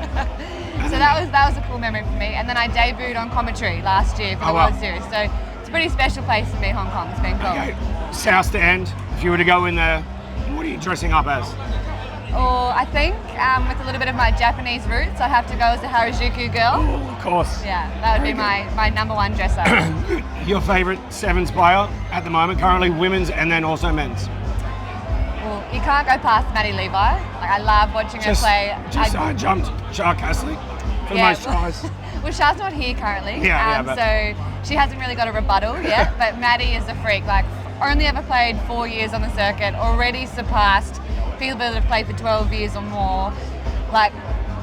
So that was a cool memory for me. And then I debuted on commentary last year for the World Series. So it's a pretty special place for me, Hong Kong. It's been cool. Okay. South Stand, if you were to go in there, what are you dressing up as? Or I think with a little bit of my Japanese roots, I'd have to go as a Harajuku girl. Oh, of course. Yeah, that would be my number one dress up. Your favourite sevens player at the moment, currently women's and then also men's? Well, you can't go past Maddie Levi. Like, I love watching her play. I jumped Char Cassidy for the most tries. Well, Char's not here currently. But so she hasn't really got a rebuttal yet. But Maddie is a freak. Like, only ever played 4 years on the circuit, already surpassed people that have played for 12 years or more. Like,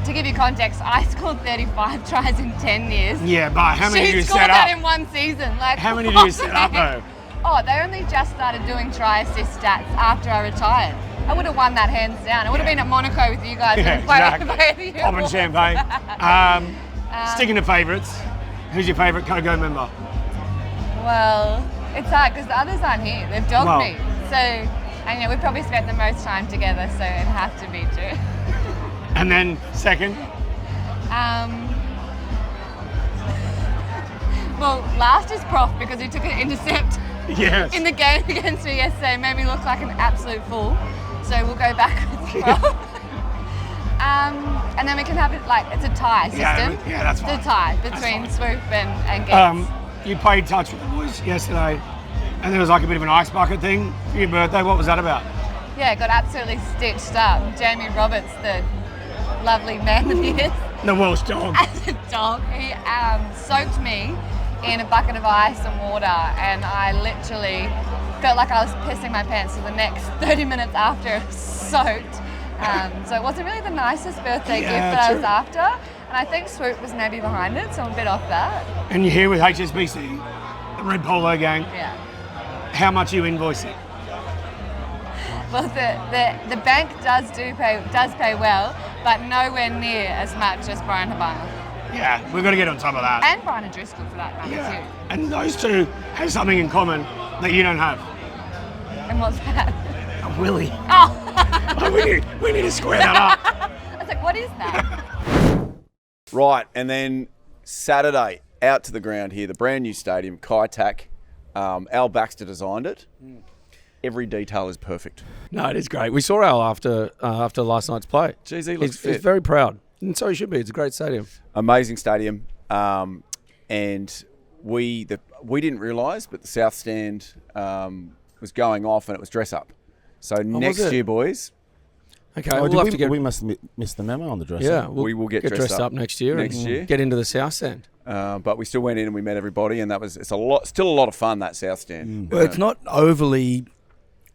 to give you context, I scored 35 tries in 10 years. Yeah, but how many do you set up? She scored that in one season. Like, how many do you set up though? Oh, they only just started doing try assist stats after I retired. I would have won that hands down. I would have been at Monaco with you guys and played the Popping champagne. Sticking to favourites, who's your favourite KOKO member? Well, it's hard because the others aren't here. They've dogged me. So, and we've probably spent the most time together, so it'd have to be two. And then second? Well, last is Prof because he took an intercept in the game against me yesterday. Made me look like an absolute fool. So we'll go back with Prof. And then we can have it like it's a tie system. Yeah, that's fine. It's a tie between Swoop and Gates. You played touch with the boys yesterday, and there was like a bit of an ice bucket thing for your birthday. What was that about? Yeah, got absolutely stitched up. Jamie Roberts, the lovely man that he is. The Welsh dog. As a dog, he soaked me in a bucket of ice and water, and I literally felt like I was pissing my pants for the next 30 minutes after it was soaked. So it wasn't really the nicest birthday gift that I was after, and I think Swoop was maybe behind it, so I'm a bit off that. And you're here with HSBC, the Red Polo gang. Yeah. How much are you invoicing? Well, the bank does pay well, but nowhere near as much as Bryan Habana. Yeah, we've got to get on top of that. And Bryan and Driscoll for that matter too. And those two have something in common that you don't have. And what's that? A willy. Oh! we need to square that up. I was like, what is that? Right, and then Saturday, out to the ground here, the brand new stadium, Cathay. Al Baxter designed it. Every detail is perfect. No, it is great. We saw Al after last night's play. Jeez, he looks He's fit. very proud. And so he should be. It's a great stadium. Amazing stadium. And we didn't realise, but the South Stand was going off and it was dress up. So next year, boys. Okay, we must have missed the memo on the dress Yeah, up. we will get dressed up next year. Next year. Get into the South Stand. But we still went in and we met everybody, and it's still a lot of fun, that South Stand. Well, it's not overly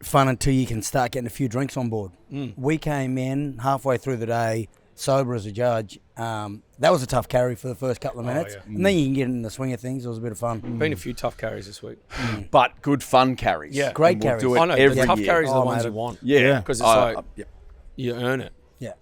fun until you can start getting a few drinks on board. We came in halfway through the day, sober as a judge. That was a tough carry for the first couple of minutes. And then you can get in the swing of things. It was a bit of fun. Been a few tough carries this week. But good fun carries. Yeah. Great And we'll carries. do it I know, every the tough year. carries are the Oh, ones mate. you want. Yeah. Because it's like, you earn it. Yeah.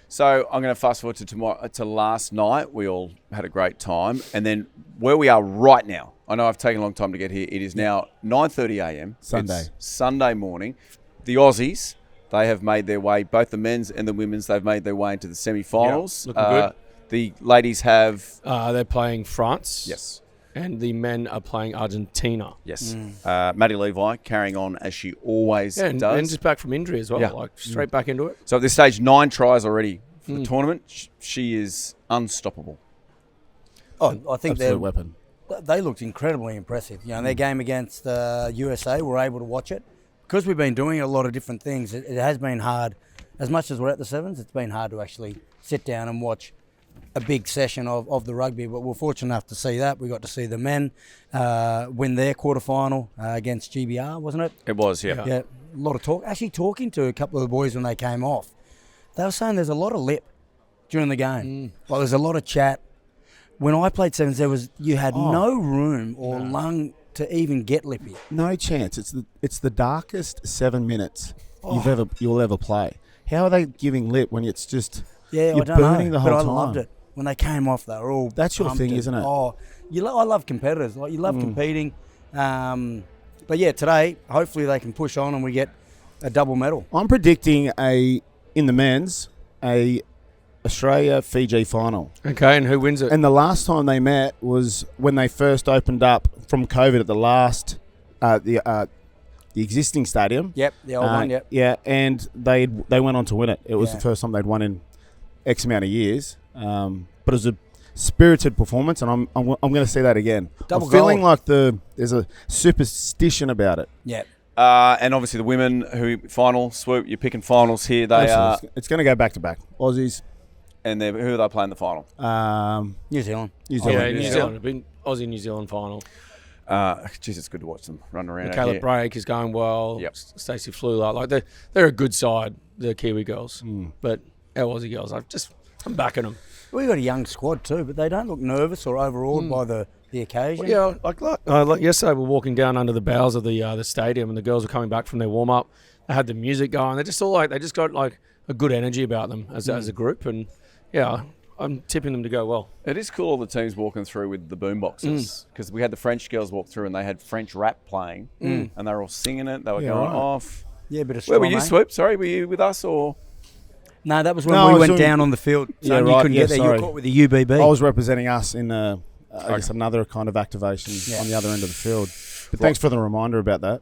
So I'm going to fast forward to tomorrow, to last night. We all had a great time. And then where we are right now, I know I've taken a long time to get here. It is now 9:30 a.m. Sunday. It's Sunday morning. The Aussies, they have made their way, both the men's and the women's, they've made their way into the semi-finals. Looking good. The ladies have... They're playing France. Yes. And the men are playing Argentina. Yes. Maddie Levi carrying on as she always does. And just back from injury as well. Yeah. Like straight back into it. So at this stage, 9 tries already for the tournament. She is unstoppable. Oh, I think Absolute weapon. they looked incredibly impressive. You know, their game against USA, we're able to watch it. Because we've been doing a lot of different things, it has been hard. As much as we're at the sevens, it's been hard to actually sit down and watch a big session of the rugby, but we're fortunate enough to see that. We got to see the men win their quarterfinal against GBR, wasn't it? It was, yeah. Yeah, a lot of talk. Actually, talking to a couple of the boys when they came off, they were saying there's a lot of lip during the game. Like there's a lot of chat. when I played sevens, you had no room or lung to even get lippy. No chance. It's the darkest 7 minutes you'll ever play. How are they giving lip when it's just I you're don't burning know, the whole but time? I loved it. When they came off, they were all That's your thing, isn't it? Oh, I love competitors. Like, you love competing. But yeah, today, hopefully they can push on and we get a double medal. I'm predicting in the men's, a Australia-Fiji final. Okay, and who wins it? And the last time they met was when they first opened up from COVID at the last, the existing stadium. Yep, the old one, yep. Yeah, and they went on to win it. It was the first time they'd won in X amount of years. But it was a spirited performance, and I'm going to see that again. Double I'm feeling goal. like there's a superstition about it. Yep. And obviously the women who final swoop. You're picking finals here. They are, It's going to go back to back. Aussies. and who are they playing the final? New Zealand. New Zealand. Yeah, New Zealand. It'd been Aussie-New Zealand final. Geez, it's good to watch them run around. Michaela Brake is going well. Yep. Stacey Flula. Like they're a good side, the Kiwi girls. But our Aussie girls, I'm backing them. We've got a young squad too, but they don't look nervous or overawed by the occasion. Yeah, like yesterday, we're walking down under the bowels of the stadium, and the girls were coming back from their warm up. They had the music going. They just got like a good energy about them as a group, and yeah, I'm tipping them to go well. It is cool all the teams walking through with the boom boxes, because we had the French girls walk through and they had French rap playing, and they were all singing it. They were going off. Yeah, a bit of Where were you, Stromae. Swoop? Sorry, were you with us or? No, that was when No, I we was went doing- down on the field. So Yeah, you right, couldn't yeah, get there. You sorry. were caught with the UBB. I was representing us in I guess another kind of activation on the other end of the field. But thanks for the reminder about that.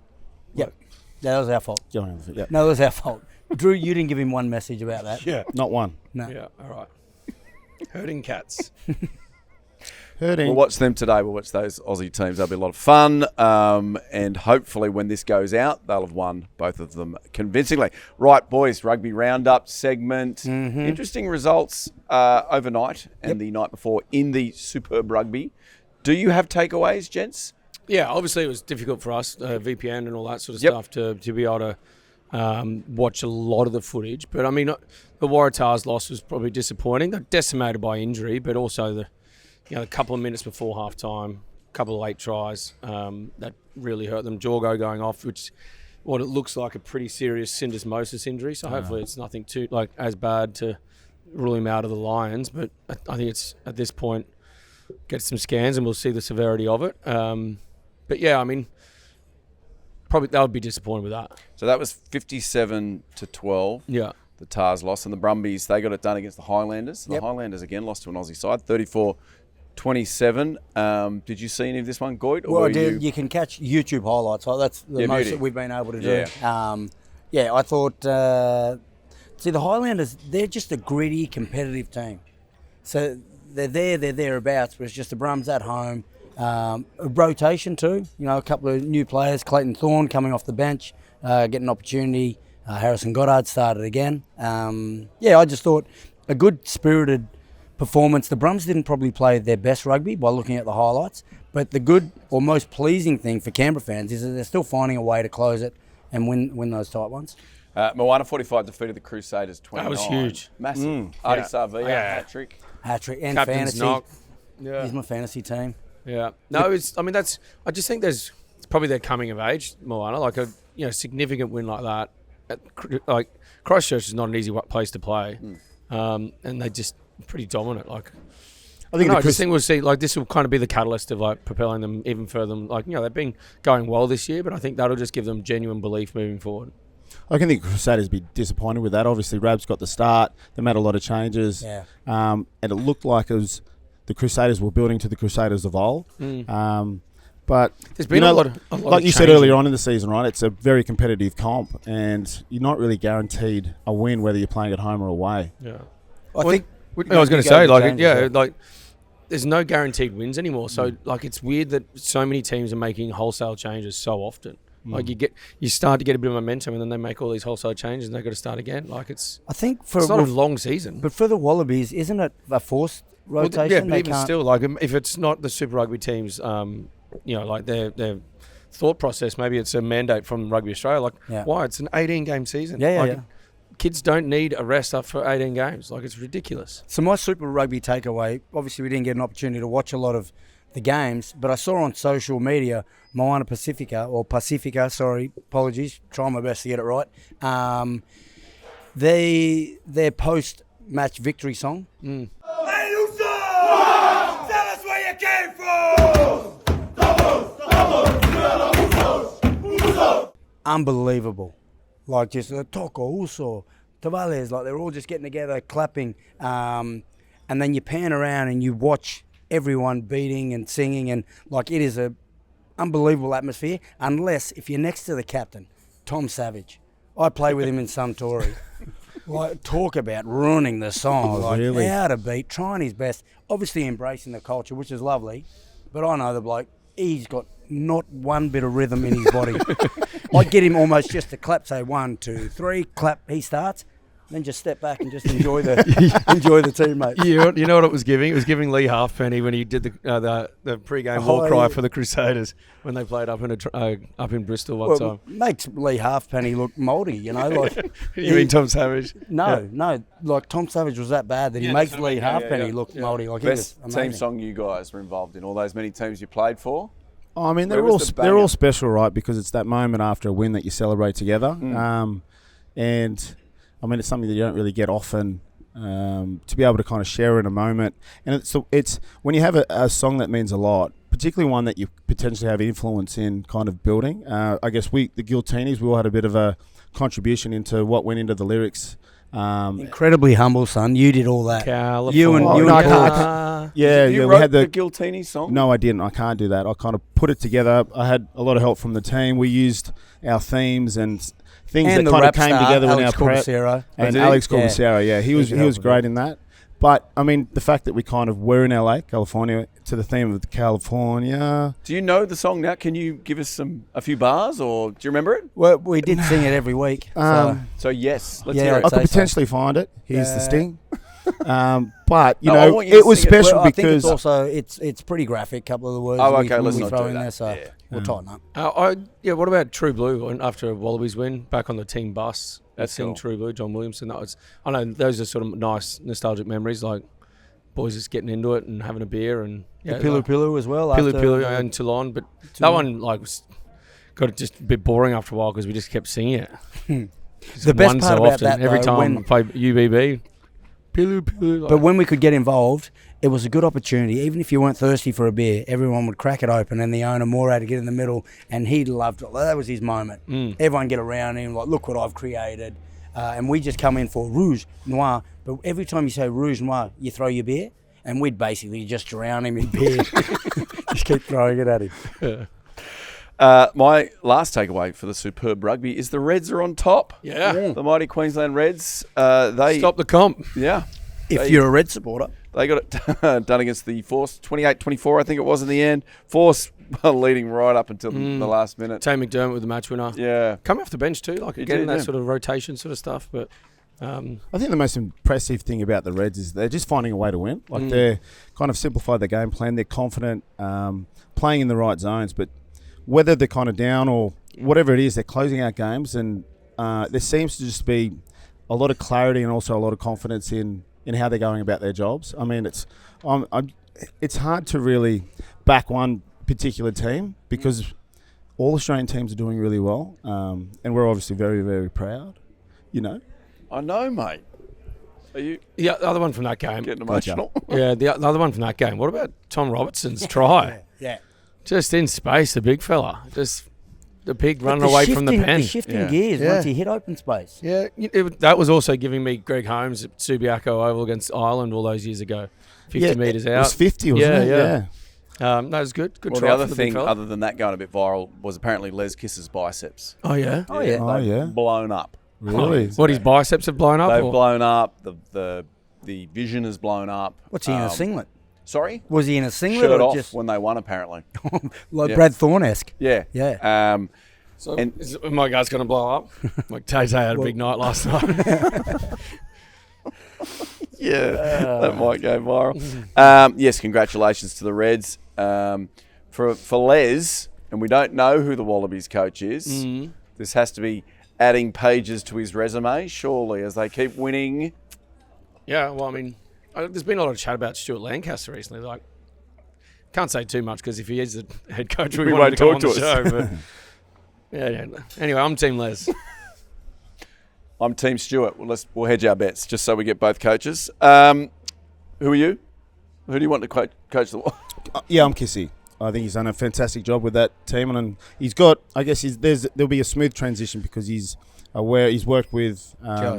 Yep. Yeah, that was our fault. Go on, yeah. No, it was our fault. Drew, you didn't give him one message about that. Yeah. Not one. No. Yeah, all right. Herding cats. Hurting. We'll watch them today. We'll watch those Aussie teams. That'll be a lot of fun. And hopefully when this goes out, they'll have won both of them convincingly. Right, boys, rugby roundup segment. Interesting results overnight and the night before in the Superb Rugby. Do you have takeaways, gents? Yeah, obviously it was difficult for us, VPN and all that sort of stuff, to be able to watch a lot of the footage. But I mean, the Waratahs loss was probably disappointing. They're decimated by injury, but also a couple of minutes before half time, a couple of late tries that really hurt them. Jorgo going off, which what it looks like a pretty serious syndesmosis injury. So hopefully it's nothing too as bad to rule him out of the Lions. But I think it's at this point get some scans and we'll see the severity of it. But yeah, I mean, probably they would be disappointed with that. So that was 57-12. Yeah. The Tars lost, and the Brumbies, they got it done against the Highlanders. The Highlanders again lost to an Aussie side, 34-27. Did you see any of this one, Goode? Well, I did. You can catch YouTube highlights. Like, that's the most beauty. that we've been able to Yeah. do. I thought, see, the Highlanders, they're just a gritty, competitive team. So they're thereabouts, but it's just the Brums at home. A rotation too, a couple of new players, Clayton Thorne coming off the bench, getting an opportunity. Harrison Goddard started again. I just thought a good spirited performance. The Brums didn't probably play their best rugby by looking at the highlights, but the good or most pleasing thing for Canberra fans is that they're still finding a way to close it and win those tight ones. Moana 45 defeated the Crusaders 29. That was huge. Massive. Artie Savia, hat-trick. Hat-trick and Captain's fantasy. knock. Yeah. He's my fantasy team. Yeah. No, I just think it's probably their coming of age, Moana, like a significant win like that. Like Christchurch is not an easy place to play. And they just pretty dominant. Like I just think we'll see this will kind of be the catalyst of propelling them even further. They've been going well this year, but I think that'll just give them genuine belief moving forward. I can think Crusaders be disappointed with that. Obviously, Rab's got the start. They made a lot of changes. Yeah. And it looked like it was the Crusaders were building to the Crusaders of old. But there's been a lot of like you said earlier on in the season, right? It's a very competitive comp, and you're not really guaranteed a win whether you're playing at home or away. Yeah. I think I was going to say, there's no guaranteed wins anymore. So, it's weird that so many teams are making wholesale changes so often. You start to get a bit of momentum, and then they make all these wholesale changes, and they've got to start again. I think it's not a long season. But for the Wallabies, isn't it a forced rotation? But even still, if it's not the Super Rugby teams, their thought process, maybe it's a mandate from Rugby Australia. Why? It's an 18-game season. Yeah. kids don't need a rest after 18 games. Like, it's ridiculous. So my Super Rugby takeaway, obviously we didn't get an opportunity to watch a lot of the games, but I saw on social media Moana Pacifica, sorry, apologies, trying my best to get it right. Their post-match victory song. Hey, Lusa! Tell us where you came from! Unbelievable. Like just Toko, Uso, Tavales, like they're all just getting together, clapping. And then you pan around and you watch everyone beating and singing, and like it is a unbelievable atmosphere, unless if you're next to the captain, Tom Savage. I play with him in Suntory. Like, talk about ruining the song. Really? Out of beat, trying his best, obviously embracing the culture, which is lovely. But I know the bloke, he's got not one bit of rhythm in his body. I'd get him almost just to clap, say 1, 2, 3, clap, he starts. Then just step back and just enjoy the teammates. You know what it was giving? It was giving Lee Halfpenny when he did the pre-game war cry for the Crusaders when they played up in Bristol one time. Makes Lee Halfpenny look mouldy, you know. Like you mean Tom Savage? No, like Tom Savage was that bad that he makes Lee Halfpenny look mouldy. Like Best he was team amazing. song you guys were involved in? All those many teams you played for? I mean, Where they're was the all banger? special, right? Because it's that moment after a win that you celebrate together, and I mean, it's something that you don't really get often, to be able to kind of share in a moment. And it's when you have a song that means a lot, particularly one that you potentially have influence in kind of building. I guess the Guiltinis, we all had a bit of a contribution into what went into the lyrics. Incredibly humble, son. You did all that. California. You and I Paul. we wrote had the Guiltini song? No, I didn't. I can't do that. I kind of put it together. I had a lot of help from the team. We used our themes and things And that the kind of rap came star, together in our Alex prep. Corbacero. And Did he? Alex Corbacero, yeah, he was help great with in that. But I mean, the fact that we kind of were in LA, California, to the theme of California. Do you know the song now? Can you give us a few bars, or do you remember it? Well, we did sing it every week. So yes, let's Yeah, hear I'd it. I say could so. potentially find it. Here's the sting. But you No, I know, want you to it was sing it. special Well, I think because it's also it's pretty graphic. Couple of the words Oh, we okay, let's we not throw do in that. there, so Yeah. we'll tighten up. What about True Blue after a Wallabies win back on the team bus? That's sing cool. True Blue, John Williamson. I know those are sort of nice nostalgic memories, like boys just getting into it and having a beer and Pilu Pilu as well. Pilu after Pilu the- and Toulon, but that one got just a bit boring after a while because we just kept singing it. The best part about that, every though, time when- we play UBB, Pilu Pilu. But when we could get involved, it was a good opportunity. Even if you weren't thirsty for a beer, everyone would crack it open, and the owner Moore had to get in the middle, and he loved it. That was his moment. Everyone get around him, like, look what I've created. And we just come in for Rouge Noir. But every time you say Rouge Noir, you throw your beer, and we'd basically just drown him in beer. Just keep throwing it at him. My last takeaway for the superb rugby is the Reds are on top. Yeah. The mighty Queensland Reds. They Stop the comp. Yeah. If you're a Red supporter. They got it done against the Force, 28-24, I think it was in the end. Force leading right up until the last minute. Tay McDermott with the match winner. Yeah. Come off the bench too, like again, did, that yeah. sort of rotation sort of stuff. But I think the most impressive thing about the Reds is they're just finding a way to win. Like they're kind of simplified their game plan. They're confident, playing in the right zones. But whether they're kind of down or whatever it is, they're closing out games. And there seems to just be a lot of clarity and also a lot of confidence in how they're going about their jobs. I mean, it's hard to really back one particular team because all Australian teams are doing really well. And we're obviously very, very proud, you know. I know, mate. Are you the other one from that game. getting emotional? Yeah, the other one from that game. What about Tom Robertson's try? Yeah. Just in space, the big fella. Just the pig running away from the pen. The shifting gears once he hit open space. Yeah, that was also giving me Greg Holmes at Subiaco Oval against Ireland all those years ago. 50 metres out. It was 50, wasn't it? Yeah. That was good. Good Well, try the other for the big thing, fella. other than that going a bit viral, was apparently Les Kiss's biceps. Oh, yeah? Oh, yeah. Blown up. Really? What, his biceps have blown up? They've or? blown up. The vision has blown up. What's he in a singlet? Sorry? Was he in a singlet Shirt or off just when they won, apparently. like Yeah. Brad Thorne-esque? Yeah. Yeah. So is my guy's going to blow up? Like Tay had a big night last night. That might go viral. Yes, congratulations to the Reds. For Les, and we don't know who the Wallabies coach is, this has to be adding pages to his resume, surely, as they keep winning. Yeah, well, I mean, there's been a lot of chat about Stuart Lancaster recently. Like, can't say too much because if he is the head coach, we want him to come on the show. But yeah. Anyway, I'm Team Les. I'm Team Stuart. We'll hedge our bets just so we get both coaches. Who are you? Who do you want to coach the? Yeah, I'm Kissy. I think he's done a fantastic job with that team, and he's got. I guess there'll be a smooth transition because he's aware. He's worked with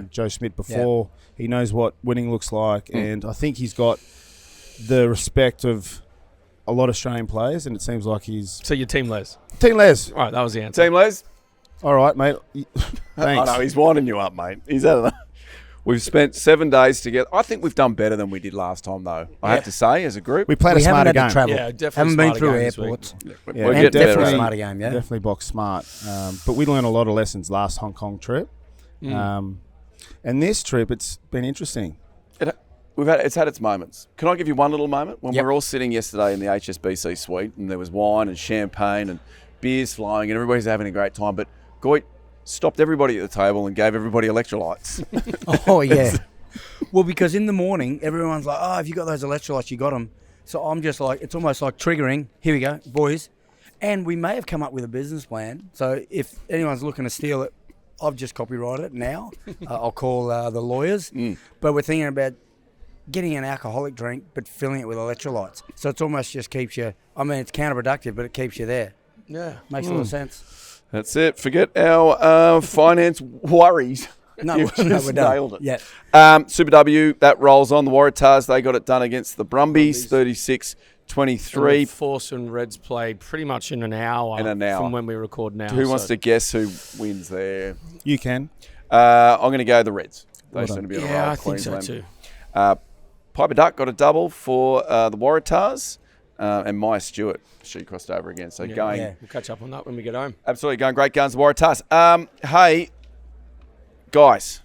Joe Schmidt before. Yeah. He knows what winning looks like, and I think he's got the respect of a lot of Australian players, and it seems like he's. So you're Team Les. Team Les. All right, that was the answer. Team Les. All right, mate. Thanks. I know, he's winding you up, mate. He's out of that. We've spent 7 days together. I think we've done better than we did last time, though. I have to say, as a group. We played a smarter game. Yeah, definitely. Haven't been through airports. We'll get definitely a smarter game, yeah. Definitely box smart. But we learned a lot of lessons last Hong Kong trip. And this trip, it's been interesting. It's had its moments. Can I give you one little moment? When we were all sitting yesterday in the HSBC suite, and there was wine and champagne and beers flowing, and everybody's having a great time, but Goode stopped everybody at the table and gave everybody electrolytes. Oh, yeah. Well, because in the morning, everyone's like, oh, if you got those electrolytes, you got them. So I'm just like, it's almost like triggering. Here we go, boys. And we may have come up with a business plan. So if anyone's looking to steal it, I've just copyrighted it now. I'll call the lawyers. But we're thinking about getting an alcoholic drink, but filling it with electrolytes. So it's almost just keeps you, I mean, it's counterproductive, but it keeps you there. Yeah. Makes a lot of sense. That's it. Forget our finance worries. No, You've we're just done. nailed it. Yeah. Super W, that rolls on. The Waratahs, they got it done against the Brumbies, 36-23. Force and Reds played pretty much in an hour. From when we record now. Who wants to guess who wins there? You can. I'm going to go the Reds. They seem to be on a roll. I think so too. Piper Duck got a double for the Waratahs. And Maya Stewart, she crossed over again. So going. Yeah, we'll catch up on that when we get home. Absolutely, going great guns, the Waratahs. Hey, guys,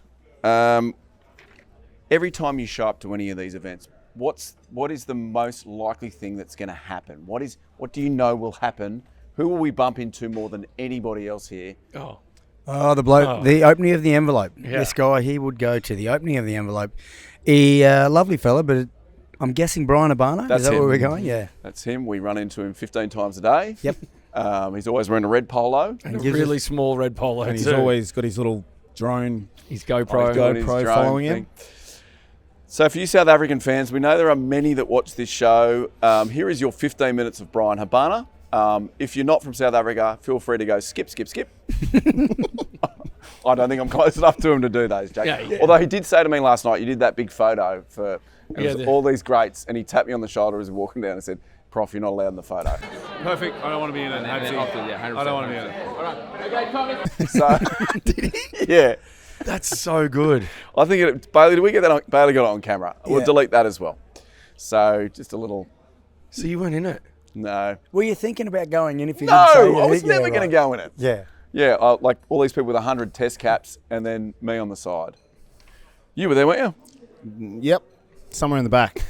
every time you show up to any of these events, what is the most likely thing that's going to happen? What do you know will happen? Who will we bump into more than anybody else here? The bloke, the opening of the envelope. Yeah. This guy, he would go to the opening of the envelope. He, lovely fella, but I'm guessing Bryan Habana. Is that where we're going? Yeah. That's him. We run into him 15 times a day. Yep. He's always wearing a red polo. And a really small red polo. And he's always got his little drone. His GoPro. GoPro following him. So for you South African fans, we know there are many that watch this show. Here is your 15 minutes of Bryan Habana. If you're not from South Africa, feel free to go skip. I don't think I'm close enough to him to do those, Jake. Yeah. Although he did say to me last night, you did that big photo for all these greats, and he tapped me on the shoulder as we were walking down and said, Prof, you're not allowed in the photo. Perfect. I don't want to be in it. I don't want to be in it. All right. Okay, so, did he? Yeah. That's so good. I think Bailey, did we get that on? Bailey got it on camera. We'll delete that as well. So just a little. So you weren't in it? No. Were you thinking about going in if you didn't say I was never going to go in it. Yeah. Yeah, like all these people with 100 test caps and then me on the side. You were there, weren't you? Yep. Somewhere in the back.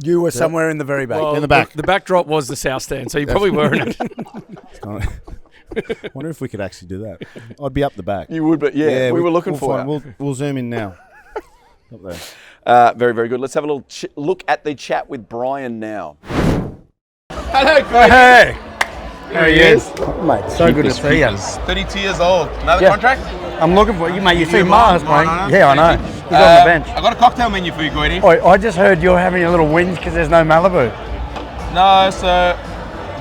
You were somewhere in the very back. Well, in the back. The backdrop was the south stand, so you probably were in it. I wonder if we could actually do that. I'd be up the back. You would, but we were looking for it. We'll zoom in now. Up there. Very, very good. Let's have a little look at the chat with Bryan now. Hello, hey. There he is. Mate, so good to see you. 32 years old. Another contract? I'm looking for you, mate. You see Mars playing? No. Yeah, I know. He's on the bench. I got a cocktail menu for you, Goode. I just heard you're having a little whinge because there's no Malibu. No, so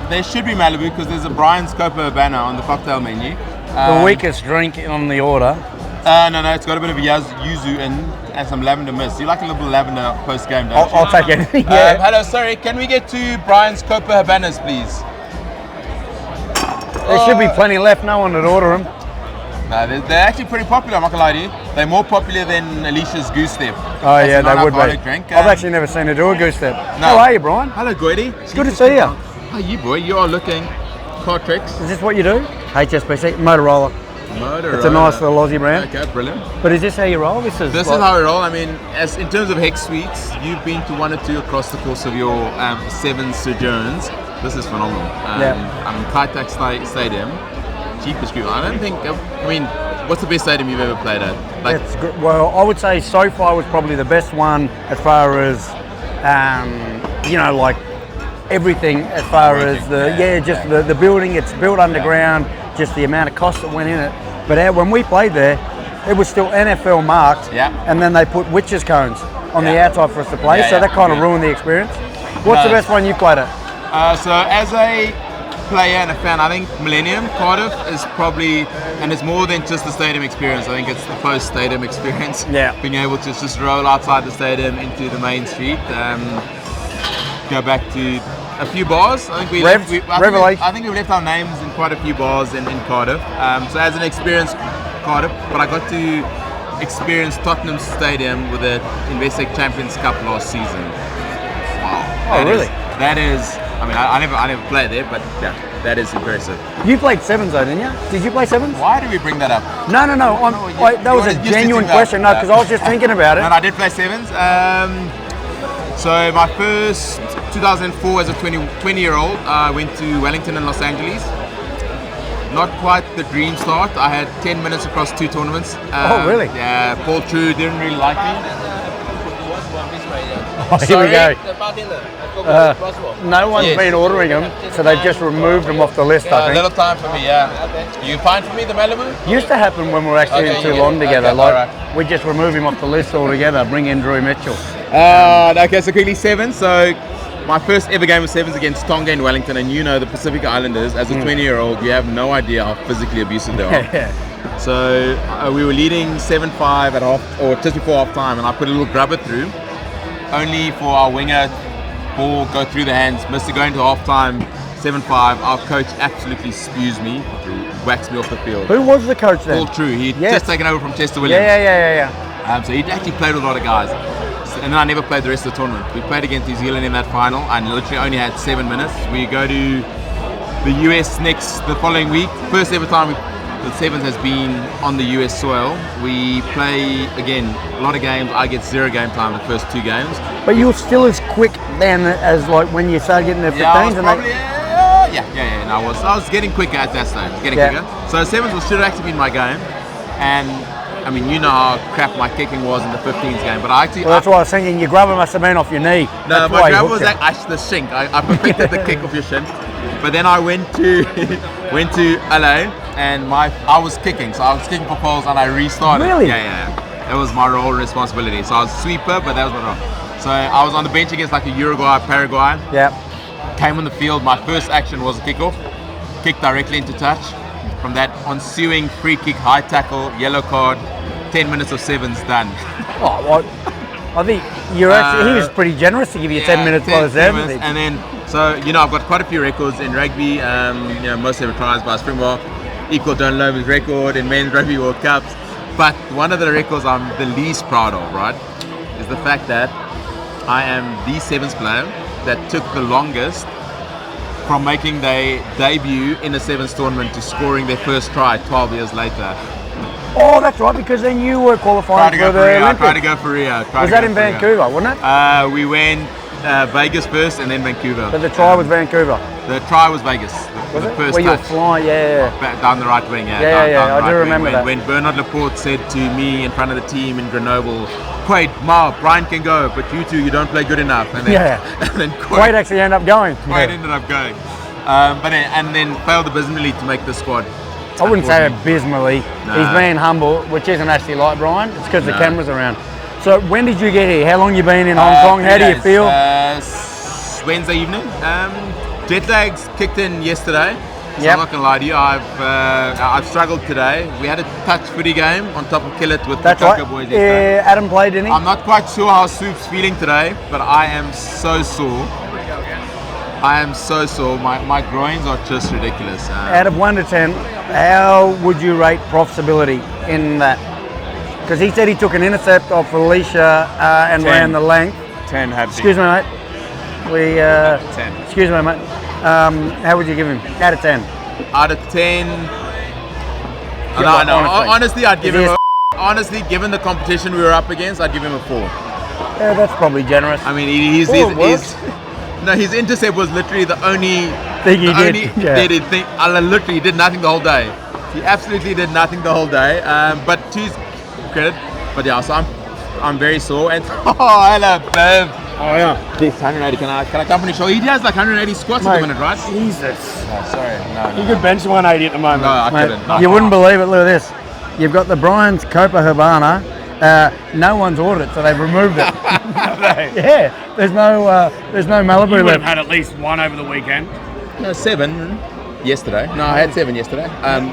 there should be Malibu because there's a Bryan's KOKO Habana on the cocktail menu. The weakest drink on the order. No, it's got a bit of yuzu and some lavender mist. You like a little lavender post-game, don't you? I'll take anything, yeah. Hello, sorry, can we get 2 Bryan's KOKO Habanas, please? There should be plenty left, no one would order them. No, they're actually pretty popular, I'm not going to lie to you. They're more popular than Alicia's Goose Step. Oh, yeah, they would be. Drink. I've actually never seen her do a Goose Step. No. How are you, Bryan? Hello, Goode. It's good to see you. How are you, boy? You are looking car tricks. Is this what you do? HSBC? Motorola. It's a nice little Aussie brand. Okay, brilliant. But is this how you roll? This is how we roll. I mean, as in terms of Hex Suites, you've been to 1 or 2 across the course of your 7 sojourns. This is phenomenal. I'm in Cathay Stadium. Cheapest group. I don't think, What's the best stadium you've ever played at? Like, It's good. Well, I would say SoFi was probably the best one as far as, like everything as far as the building. It's built underground, just the amount of cost that went in it. But when we played there, it was still NFL marked, and then they put witches cones on the outside for us to play, so that kind of ruined the experience. What's the best one you played at? So as a player and a fan, I think Millennium Cardiff is probably, and it's more than just the stadium experience. I think it's the post-stadium experience. Yeah. Being able to just roll outside the stadium into the main street, go back to a few bars. I think I think we left our names in quite a few bars in Cardiff. So as an experienced Cardiff, but I got to experience Tottenham Stadium with the Investec Champions Cup last season. Wow. Oh, really? That is. I mean, I never played there, but yeah, that is impressive. You played sevens though, didn't you? Did you play sevens? Why did we bring that up? No. That was a genuine question. No, because I was just thinking about it. And I did play sevens. So my first 2004 as a 20-year-old, I went to Wellington and Los Angeles. Not quite the dream start. I had 10 minutes across 2 tournaments. Oh, really? Yeah, Paul True didn't really like me. Oh, here we go. No one's been ordering them, so they've just removed them off the list, I think. A little time for me, yeah. You find for me the Malibu? Used to happen when we were actually in Toulon together. We just remove him off the list altogether, bring in Drew Mitchell. Okay, so quickly sevens. So my first ever game was sevens against Tonga in Wellington, and the Pacific Islanders, as a 20-year-old, you have no idea how physically abusive they are. So we were leading 7-5 at half, or just before half time, and I put a little grubber through, only for our winger ball go through the hands, Mr. going to half time, 7-5. Our coach absolutely spews me, whacks me off the field. Who was the coach then? Paul True. He'd just taken over from Chester Williams. Yeah. So he'd actually played with a lot of guys. And then I never played the rest of the tournament. We played against New Zealand in that final and literally only had 7 minutes. We go to the US the following week. First ever time the sevens has been on the US soil. We play again a lot of games. I get 0 game time the first 2 games. But you were still as quick then as like when you started getting the 15s. No, I was getting quicker at that stage. Quicker. So sevens should have actually been my game, and I mean, you know how crap my kicking was in the 15s game, but that's why I was thinking your grubber must have been off your knee. No, my grubber was actually the sink. I perfected the kick off your shin. But then I went to LA and I was kicking. So I was kicking for poles and I restarted. Really? Yeah. That was my role and responsibility. So I was sweeper, but that was my role. So I was on the bench against like a Uruguay, Paraguay. Yeah. Came on the field. My first action was a kickoff. Kicked directly into touch. From that ensuing free kick, high tackle, yellow card, 10 minutes of sevens done. Oh, well, I think he was pretty generous to give you 10 minutes by the sevens. And then, so, I've got quite a few records in rugby, most advertised by Springbok, equal Don Lover's record in men's rugby World Cups. But one of the records I'm the least proud of, right, is the fact that I am the sevens player that took the longest from making their debut in a sevens tournament to scoring their first try 12 years later. Oh, that's right, because then you were qualifying for the Olympics. I tried to go for Rio. Was that in Vancouver, wasn't it? We went Vegas first and then Vancouver. But the try was Vancouver? The try was Vegas. Was it? First where you were flying, down the right wing, I do remember that. When Bernard Laporte said to me in front of the team in Grenoble, Quaid, Bryan can go, but you don't play good enough. And then, and then Quaid actually ended up going. Quaid ended up going. And then failed abysmally to make the squad. I wouldn't say abysmally. No. He's being humble, which isn't actually like Bryan. It's because the camera's around. So when did you get here? How long you been in Hong Kong? How do you feel? Wednesday evening. Jet lags kicked in yesterday. So I'm not gonna lie to you. I've struggled today. We had a touch footy game on top of Killet with the KOKO boys yesterday. Adam played, didn't he? I'm not quite sure how Soup's feeling today, but I am so sore. My groins are just ridiculous. Out of 1 to 10, how would you rate profitability in that? Because he said he took an intercept off Alicia and 10. Ran the length. 10 have Excuse me, mate. 10. Excuse me, mate. How would you give him? Out of 10? Out of 10... No. Honestly, I'd give him honestly, given the competition we were up against, I'd give him a 4. Yeah, that's probably generous. I mean, his intercept was literally the only thing he did. I literally did nothing the whole day. He absolutely did nothing the whole day. But to his credit, but yeah, so I'm very sore. And oh, hello, babe. Oh yeah. This 180. Can I come on his shoulder? He has like 180 squats at the minute, right? Jesus. Oh, sorry. No. You could bench 180 at the moment. No, I couldn't. No, You wouldn't believe it. Look at this. You've got the Bryan's KOKO Habana. No one's ordered it, so they've removed it. Yeah. There's no Malibu You would have left. had at least one over the weekend. No, 7 yesterday. No, I had 7 yesterday.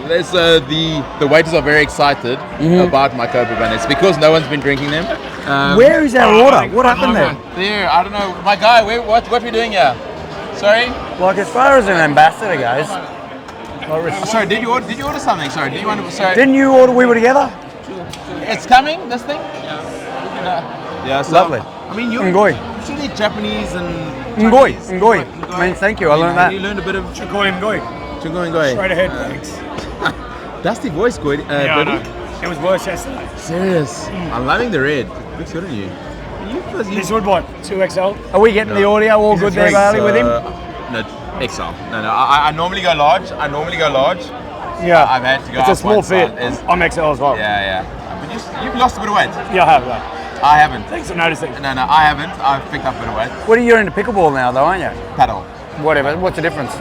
There's the waiters are very excited about my KOKO Habana. It's because no one's been drinking them. Where is our order? What happened there? There, I don't know. My guy, what are we doing here? Sorry? Like as far as an ambassador goes. Sorry, did you order something? Sorry, did you want to? Sorry. Didn't you order we were together? It's coming, this thing? Yeah, so, Lovely. I mean, you Ngoi. should eat Japanese and Ngoi. Means thank you. I learned that. You learned a bit of Chukoi and Goi. Ngoi. Straight ahead, thanks. Dusty voice, Goode. Yeah, I know. It was worse yesterday. Serious. I'm loving the red. Looks good on you. This would what? 2XL? Are we getting the audio all good there, Bailey, with him? No, XL. No. I normally go large. Yeah. I've had to go It's a up small one fit. size. I'm XL as well. Yeah. But you've lost a bit of weight. Yeah, I have. Yeah. I haven't. Thanks for noticing. No, I haven't. I've picked up a bit of weight. What are you into pickleball now, though, aren't you? Paddle. Whatever. What's the difference?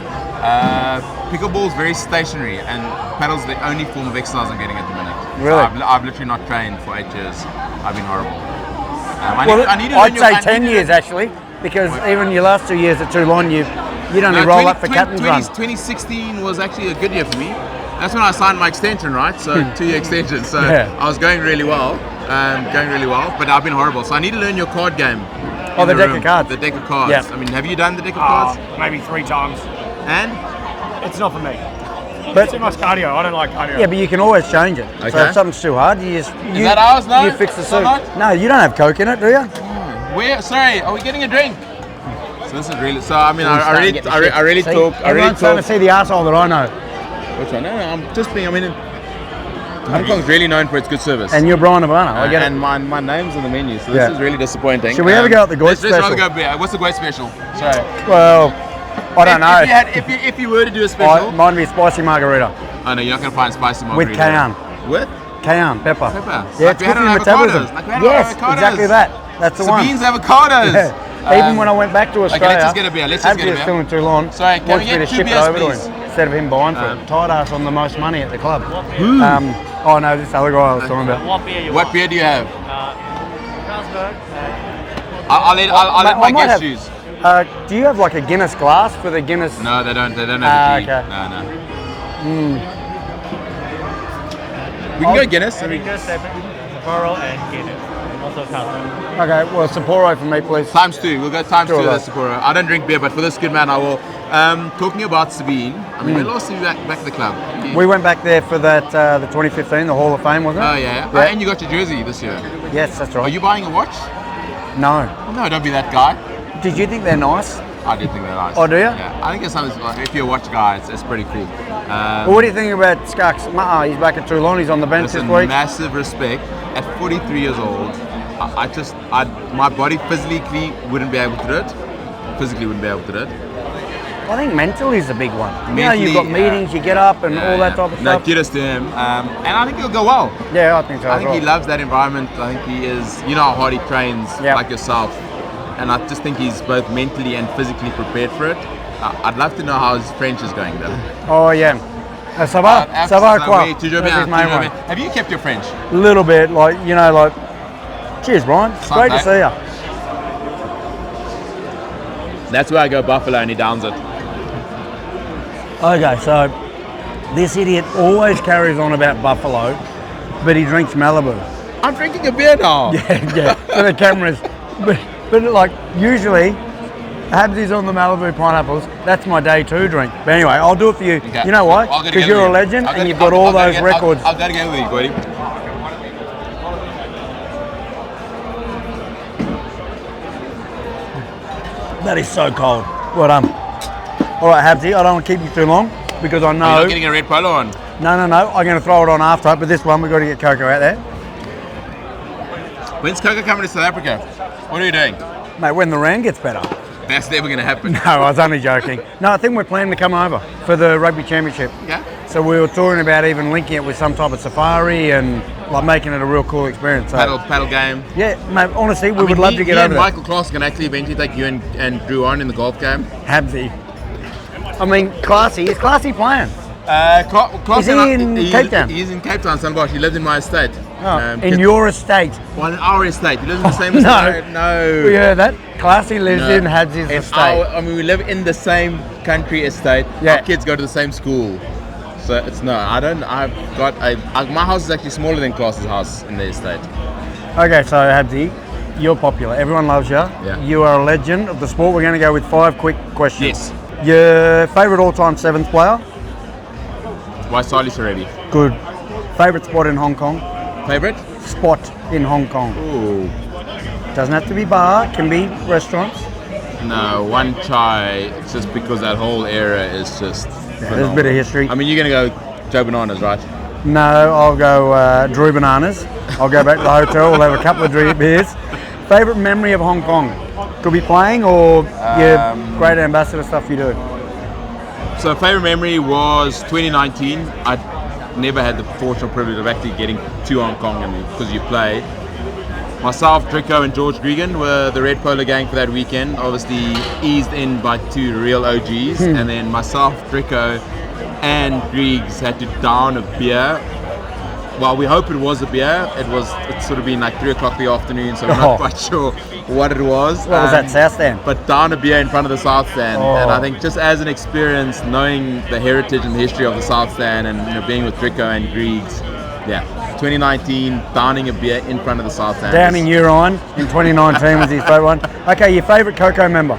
Pickleball is very stationary, and paddle's the only form of exercise I'm getting at the minute. Really? So I've literally not trained for 8 years. I've been horrible. I'd say 10 years actually, because even your last 2 years at Toulon, you'd only roll up for captain's run. 2016 was actually a good year for me. That's when I signed my extension, right? So 2-year extension. So Yeah. I was going really well, but I've been horrible. So I need to learn your card game. Oh, in the deck room. of cards. The deck of cards. Yeah. I mean, have you done the deck of cards? Maybe 3 times. And? It's not for me. But Too much cardio. I don't like cardio. yeah, but you can always change it. So Okay. if something's too hard, you just Is that ours now? You fix the Or suit. not? No, you don't have Coke in it, do you? Where? Sorry, are we getting a drink? So this is really. So I mean, I starting to really get the talk. shit. I really See, talk. Everyone's trying to see the arsehole that I know. Which one? No, I'm just being. I mean, Hong Kong's really known for its good service. And you're Bryan Habana. I get it. And my name's on the menu, so Yeah. this is really disappointing. Should we ever go at the Goode Let's rather special? go beer. What's the Goode special? Sorry. Well, I don't know. If you were to do a special, Mine would be a spicy margarita oh no, you're not going to find spicy with margarita. cayenne. With? Cayenne pepper. Pepper. Yeah, Like it's we good had for on your metabolism. avocados. Like we had on Yes, avocados. exactly that. That's the one. Sabines avocados. Yeah. Even when I went back to Australia, let's just get a beer. Let's just get a beer. still in Toulon. Sorry, can wants we me get to 2 ship beers, it over please? to him instead of him buying for it. Tied us on the most money at the club. Who? Oh no, this other guy I was talking about. What beer do you have? I'll let Mate, my I might guests have- choose. Do you have like a Guinness glass for the Guinness? No, they don't. They don't have Ah, a key. okay. No. We can go Guinness. I mean, Sapporo and Guinness. Also Cathay. Okay, well Sapporo for me, please. times 2. We'll go times 2 Sure, of love. Sapporo. I don't drink beer, but for this good man, I will. Talking about Sabine, I mean, when last were you back at the club? We went back there for that the 2015, the Hall of Fame, wasn't it? Oh yeah. Oh, and you got your jersey this year. Yes, that's right. Are you buying a watch? No. No, don't be that guy. Did you think they're nice? I did think they're nice. Oh, do you? Yeah. I think it's something like if you're a watch guy, it's pretty cool. Well, what do you think about Skux? He's back at Toulon. He's on the bench Listen, this week. massive respect. At 43 years old, my body physically wouldn't be able to do it. I think mentally is a big one. Mentally, you've got meetings, you get up and all that type of No, stuff. kudos to him. And I think he'll go well. Yeah, I think so. I as think well. he loves that environment. I think he is, you know how hard he trains, like yourself. And I just think he's both mentally and physically prepared for it. I'd love to know how his French is going though. Oh yeah. Ça va? Ça va quoi? Oui, toujours That's bien, his main toujours one. bien. Have you kept your French? A little bit, cheers, Bryan. It's great to see you. That's where I go Buffalo and he downs it. Okay, so this idiot always carries on about Buffalo, but he drinks Malibu. I'm drinking a beer now. Yeah, for the cameras. But like usually, Habsy's on the Malibu pineapples. That's my day 2 drink. But anyway, I'll do it for you. Okay. You know why? I'll go Because together you're a with you. legend and you've got all those records. I'll go together with you, Goode. That is so cold. Well done. All right, Habsy, I don't want to keep you too long because I know. Are you not getting a red polo on? No. I'm going to throw it on after, but this one we've got to get KOKO out there. When's KOKO coming to South Africa? What are you doing? Mate, when the rain gets better. That's never going to happen. No, I was only joking. No, I think we're planning to come over for the rugby championship. Yeah? So we were talking about even linking it with some type of safari and like making it a real cool experience. So, Paddle game. yeah, mate, honestly, we would love to get over and that. Michael Clark can actually eventually take you and Drew on in the golf game. Habsy. I mean, Classy. Is Classy playing? Clark Is he in Cape Town? He's in Cape Town, Stellenbosch. He lives in my estate. In your estate? Well, in our estate. He lives in the same estate. No. We heard that. Classy lives in Habsy's estate. We live in the same country estate. Yeah. Our kids go to the same school. So it's my house is actually smaller than Class's house in the estate. Okay, so Habsy, you're popular. Everyone loves you. Yeah. You are a legend of the sport. We're going to go with 5 quick questions. Yes. Your favourite all-time sevens player? Why Alicia already? Good. Favourite spot in Hong Kong? Favourite? Spot in Hong Kong. Ooh. Doesn't have to be bar, can be restaurants. No, one chai, just because that whole area is just There's a bit of history. I mean, you're going to go Joe Bananas, right? No, I'll go Drew Bananas. I'll go back to the hotel. We'll have a couple of beers. Favourite memory of Hong Kong? Could be playing or your great ambassador stuff you do? So favourite memory was 2019. I never had the fortunate privilege of actually getting to Hong Kong because you play. Myself, Drico and George Gregan were the Red Polo gang for that weekend. Obviously eased in by 2 real OGs. And then myself, Drico and Griggs had to down a beer. Well, we hope it was a beer. It's sort of been like 3 o'clock in the afternoon, so we're not quite sure what it was. What was that, South Stand? But down a beer in front of the South Stand. And I think just as an experience, knowing the heritage and the history of the South Stand and being with Drico and Griggs, 2019, downing a beer in front of the South Stand. Downing urine in 2019 was his favourite one. Okay, your favourite KOKO member?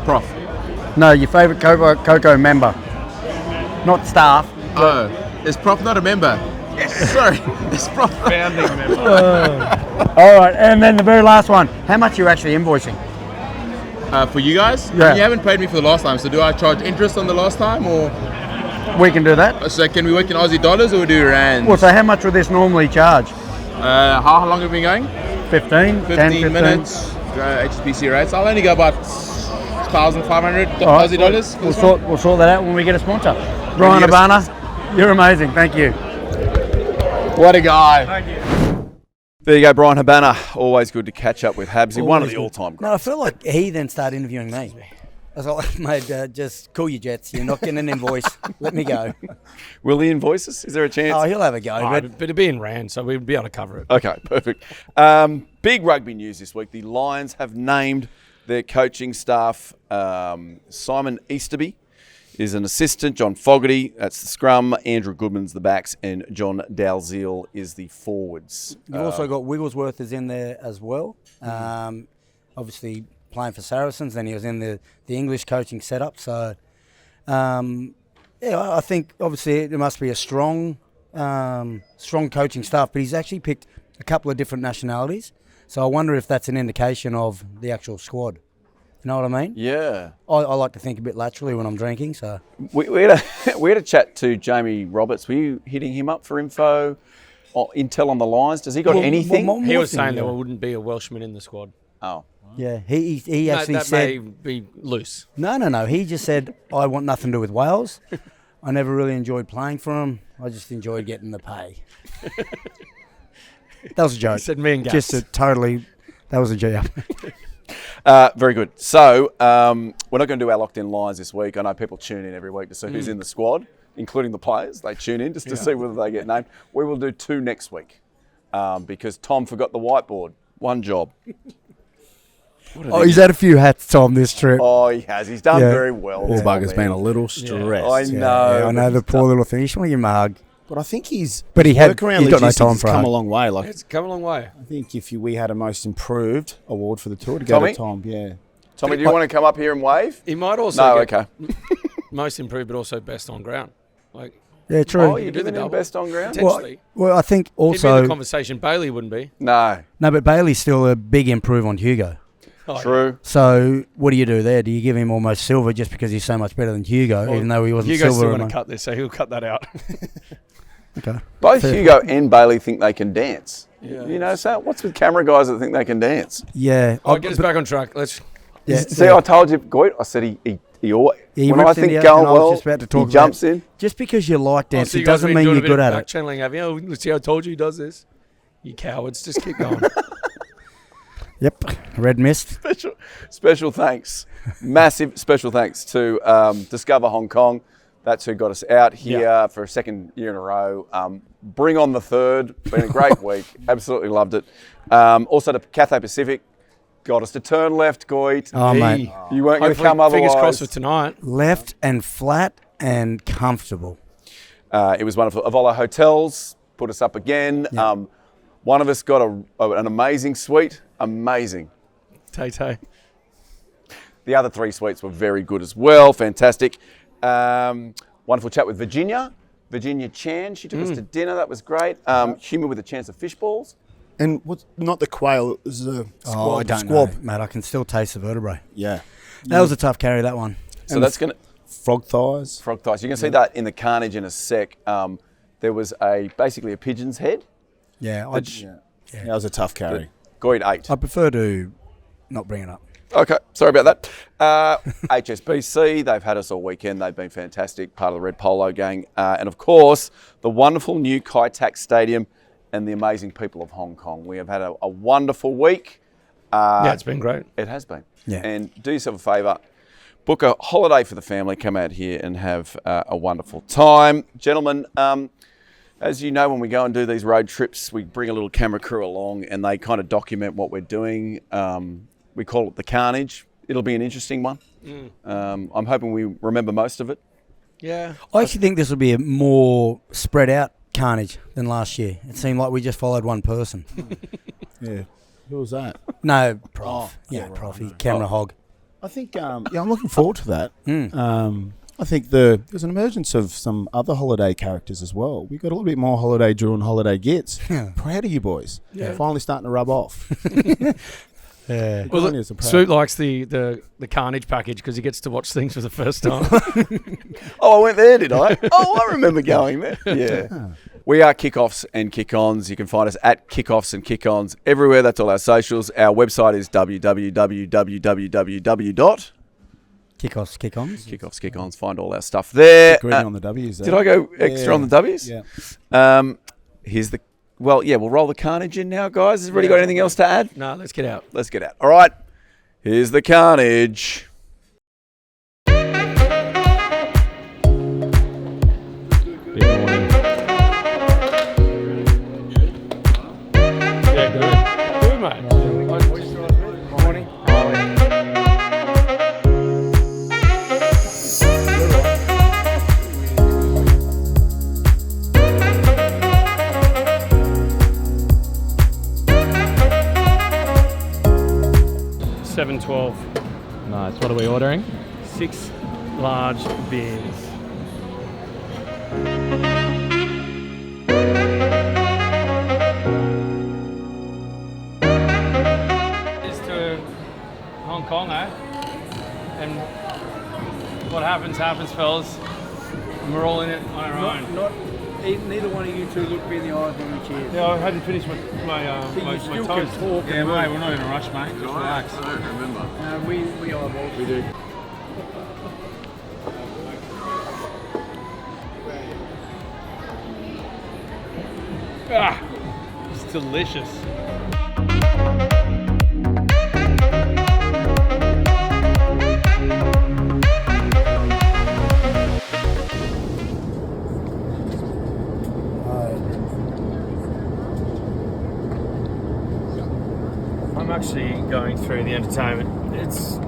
Prof. No, your favourite KOKO member. Not staff. Oh, is Prof not a member? Yes. Sorry, is Prof Founding member. All right, and then the very last one. How much are you actually invoicing? For you guys? Yeah. You haven't paid me for the last time, so do I charge interest on the last time or? We can do that. So can we work in Aussie dollars or do rands? Well, so how much would this normally charge? How long have we been going? 15 minutes. HSBC rates. I'll only go about 1,500 Aussie dollars. We'll sort that out when we get a sponsor. Bryan Habana, you're amazing. Thank you. What a guy. Thank you. There you go, Bryan Habana. Always good to catch up with Habsy, one of the all-time greats. No, I feel like he then started interviewing me. I was like, mate, just call your jets. You're not getting an invoice. Let me go. Will he invoice us? Is there a chance? Oh, he'll have a go. But it'd be in rand, so we'd be able to cover it. Okay, perfect. Big rugby news this week. The Lions have named their coaching staff. Simon Easterby is an assistant. John Fogarty, that's the scrum. Andrew Goodman's the backs. And John Dalziel is the forwards. You've also got Wigglesworth is in there as well. Obviously playing for Saracens, then he was in the English coaching setup. So, I think obviously it must be a strong coaching staff, but he's actually picked a couple of different nationalities. So I wonder if that's an indication of the actual squad. You know what I mean? Yeah. I like to think a bit laterally when I'm drinking. So we had a chat to Jamie Roberts. Were you hitting him up for info or intel on the Lions? Does he got anything? He was saying there wouldn't be a Welshman in the squad. Oh. Yeah, he actually that said... may be loose. No. He just said, I want nothing to do with Wales. I never really enjoyed playing for him. I just enjoyed getting the pay. That was a joke. He said me and Gas. That was a joke. Very good. So, we're not going to do our locked-in Lions this week. I know people tune in every week to see who's in the squad, including the players. They tune in just to see whether they get named. We will do 2 next week because Tom forgot the whiteboard. One job. He's had a few hats, Tom, this trip. Oh, he has. He's done very well. Poor bugger's been a little stressed. I know. Yeah, I know the poor little thing. You just want to give him a hug. But I think he's got no logistics time has for come it. a long way. Like It's come a long way. I think if we had a most improved award for the tour to go Tommy? to Tom, Tommy, do you want to come up here and wave? He might also okay. most improved, but also best on ground. Yeah, true. Oh, you're giving him best on ground? Potentially. Well, I think He'd be in also... the conversation. Bailey wouldn't be. No, but Bailey's still a big improve on Hugo. Oh, true. So what do you do there? Do you give him almost silver just because he's so much better than Hugo, even though he wasn't Hugo's silver? still going to cut this, so he'll cut that out. Okay. Both Hugo and Bailey think they can dance. Yeah. You know, so what's with camera guys that think they can dance? Yeah. Get us back on track. Let's. See, I told you, Goode, I said he He always, He when I ripped think India, going and I was well, just about to talk he jumps about, in. Just because you like So dancing you guys doesn't been mean doing you're a bit good of at back it. channeling, have you? Oh, see, I told you he does this. You cowards, just keep going. Yep, red mist. Special thanks, massive special thanks to Discover Hong Kong. That's who got us out here for a second year in a row. Bring on the third. Been a great week. Absolutely loved it. Also to Cathay Pacific. Got us to turn left, Goode. Oh, mate. You weren't going to Hopefully, come otherwise. fingers crossed for tonight. Left and flat and comfortable. It was wonderful. Ovolo Hotels put us up again. Yep. One of us got an amazing suite. Amazing. Tay. The other 3 suites were very good as well. Fantastic. Wonderful chat with Virginia Chan. She took us to dinner. That was great. Humour with a chance of fish balls. And what's not the quail? It was a I don't squab. know, mate. I can still taste the vertebrae. Yeah. That was a tough carry, that one. So that's going to... Frog thighs. Frog thighs. You're going to see that in the Carnage in a sec. There was basically a pigeon's head. Yeah, That was a tough carry. Goode ate. I prefer to not bring it up. Okay, sorry about that. HSBC, they've had us all weekend. They've been fantastic, part of the Red Polo gang. And of course, the wonderful new Kai Tak Stadium and the amazing people of Hong Kong. We have had a wonderful week. Yeah, it's been great. It has been. Yeah. And do yourself a favour, book a holiday for the family, come out here and have a wonderful time. Gentlemen, as you know, when we go and do these road trips, we bring a little camera crew along and they kind of document what we're doing. We call it the Carnage. It'll be an interesting one. I'm hoping we remember most of it. Yeah. I actually think this will be a more spread out Carnage than last year. It seemed like we just followed one person. Yeah. Who was that? No, Prof. Prof. Camera hog. I think, I'm looking forward to that. I think there's an emergence of some other holiday characters as well. We got a little bit more holiday Drew and holiday Gits. Proud of you boys. Yeah. Finally starting to rub off. Yeah. Well, Pioneers are proud. Swoop likes the Carnage package because he gets to watch things for the first time. Oh, I went there, did I? Oh, I remember going there. Yeah. We are Kickoffs and Kick-Ons. You can find us at Kickoffs and Kick-Ons everywhere. That's all our socials. Our website is www. Kickoffs, kick-ons. Kickoffs, Kick-Ons. Find all our stuff there. Agreeing on the W's there. Did I go extra on the W's? Yeah. Here's the... Well, yeah, we'll roll the Carnage in now, guys. Has everybody got anything else to add? No, let's get out. Let's get out. All right. Here's the Carnage. Good, mate. Morning. 712. Nice. What are we ordering? 6 large beers. Is to Hong Kong, eh? And what happens, fellas. And we're all in it on our own. Neither one of you two look me in the eyes when we cheers. Yeah, I hadn't finished my still toast. can talk. Yeah, mate, we're not in a rush, mate. Just relax. I don't remember. We eyeballs. We do. It's delicious. I'm actually going through the entertainment. It's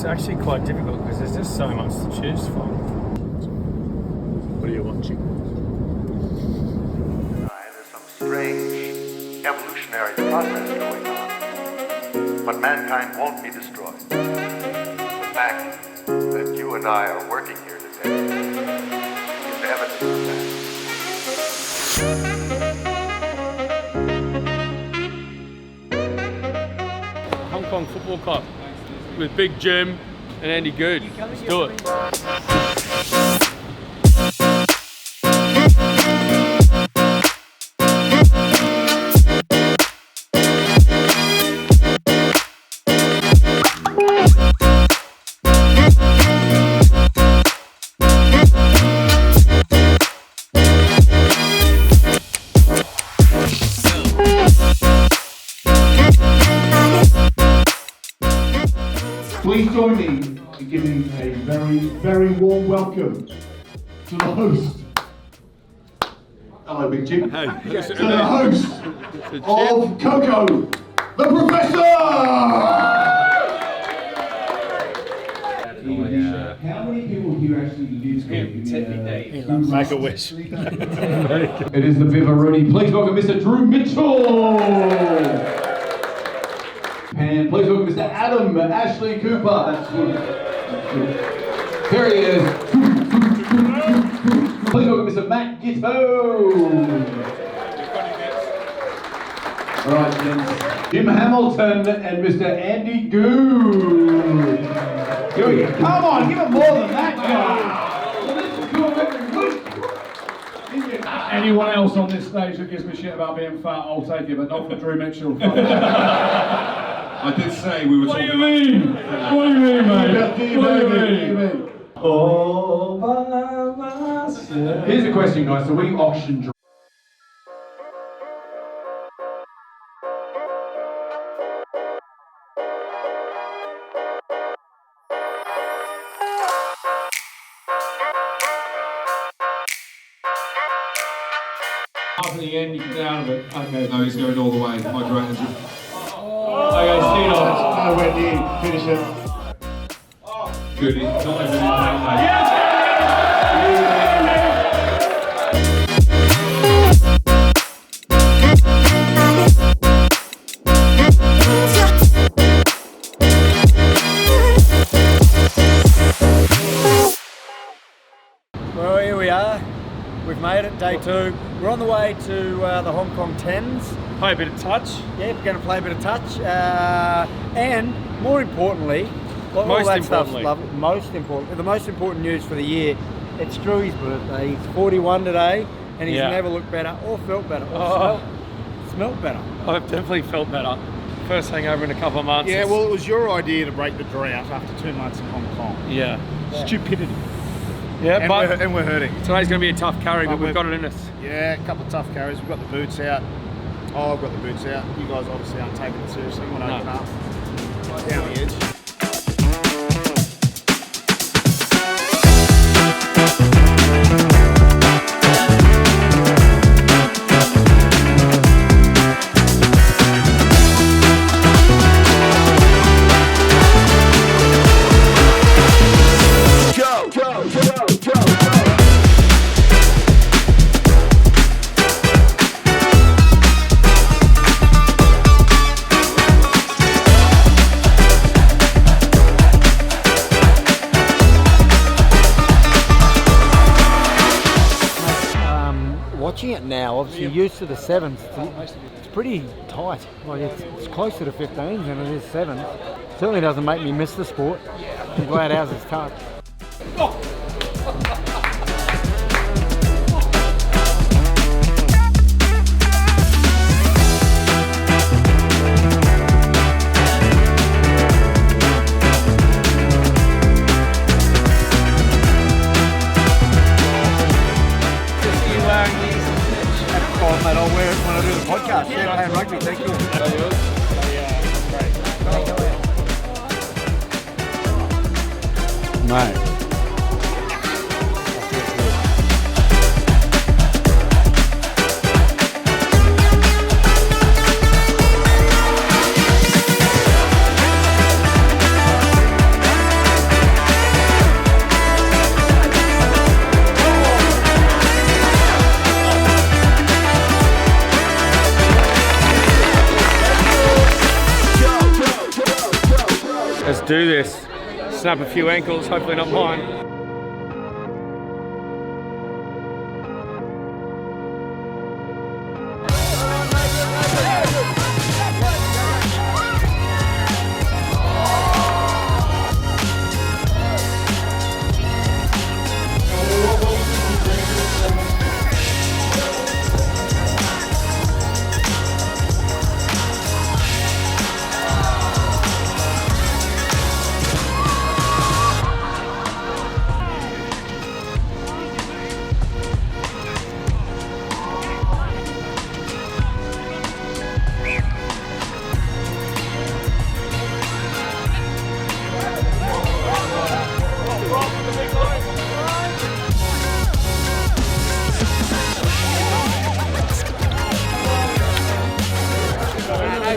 actually quite difficult because there's just so much to choose from. What are you watching? There's some strange evolutionary process going on, but mankind won't be destroyed. The fact that you and I are working here today is evidence of that. Hong Kong Football Club with Big Jim and Andy Goode. Let's do it. join me in giving a very, very warm welcome to the host. Hello, Big Jim. Hey. To the host of KOKO, the Professor! How many people here actually live here? Make a wish. It is the Vivaroni. Please welcome Mr. Drew Mitchell. And please welcome Mr. Adam Ashley Cooper. That's good. There he is. Please welcome Mr. Matt Gitto. All right, gents. Jim Hamilton and Mr. Andy Goode. Here we go. Come on, give it more than that, guy. Well, this is cool every week. Anyone else on this stage that gives me shit about being fat, I'll take it, but not from Drew Mitchell. I did say we were What do talking you mean? What do you mean, mate? What do you mean? All by myself. Here's a question, guys. So we auction. Up at the end, you can get out of it. Okay. No, he's going all the way. My director's. Okay, Steve, nowhere near. Finish it. Goody. Not everything, mate. Well, here we are. We've made it, day 2. We're on the way to the Hong Kong 10s. Play a bit of touch. Yeah, we're going to play a bit of touch. And more importantly, all Most that stuff's importantly. lovely. The most important news for the year, it's Drew's birthday. He's 41 today, and he's Yeah. never looked better or felt better or Oh. smelt better. I've definitely felt better. First hangover in a couple of months. Yeah, well, it was your idea to break the drought after 2 months in Hong Kong. Yeah. Stupidity. Yeah, And but we're hurting. today's going to be a tough carry, but we've got it in us. Yeah, a couple of tough carries. We've got the boots out. Oh, I've got the boots out. You guys obviously aren't taking it seriously. When I open up, down the edge. Watching it now, obviously used to the 7s, it's pretty tight. Like it's closer to 15s than it is 7s. Certainly doesn't make me miss the sport. I'm glad ours is tough. Mate, I'll wear it when I do the podcast. Yeah, playing rugby. Thank you. Mate. Let's do this. Snap a few ankles, hopefully not mine.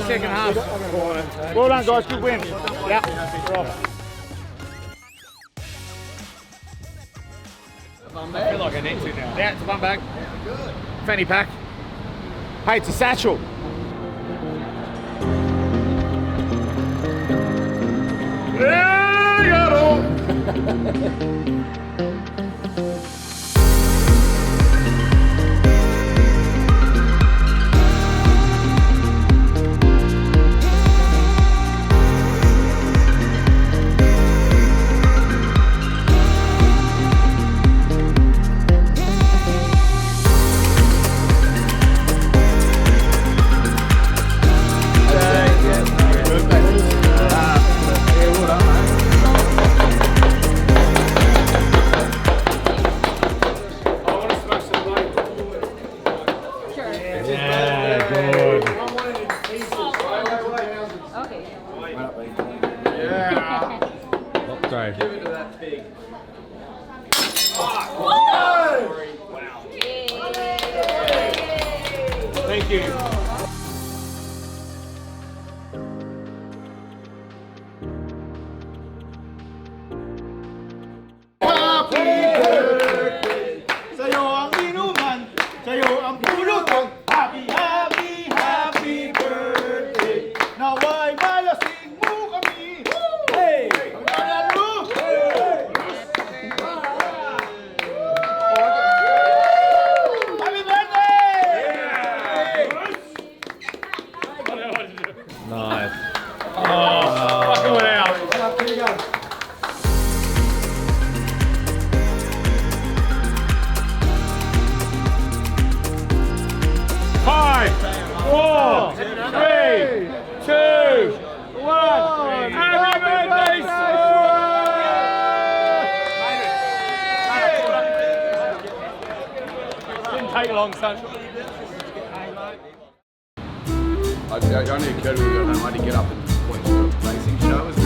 second half. Well done, guys. Good win. Yeah. We're off. I feel like I need to now. Yeah, it's a fun bag. Fanny pack. Hey, it's a satchel. Thank you. Happy birthday sa'yo ang inuman, sa'yo ang pulutan. Happy, happy, happy birthday. Nawa'y malasing mo kami. Hey! Ang kanan mo! Happy birthday! Nice. Oh, fucking went out. Five, 4, 3, 2, 1. Happy birthday, Didn't take long, son. I only occurred when we got home. I had to get up and watch the racing show. It's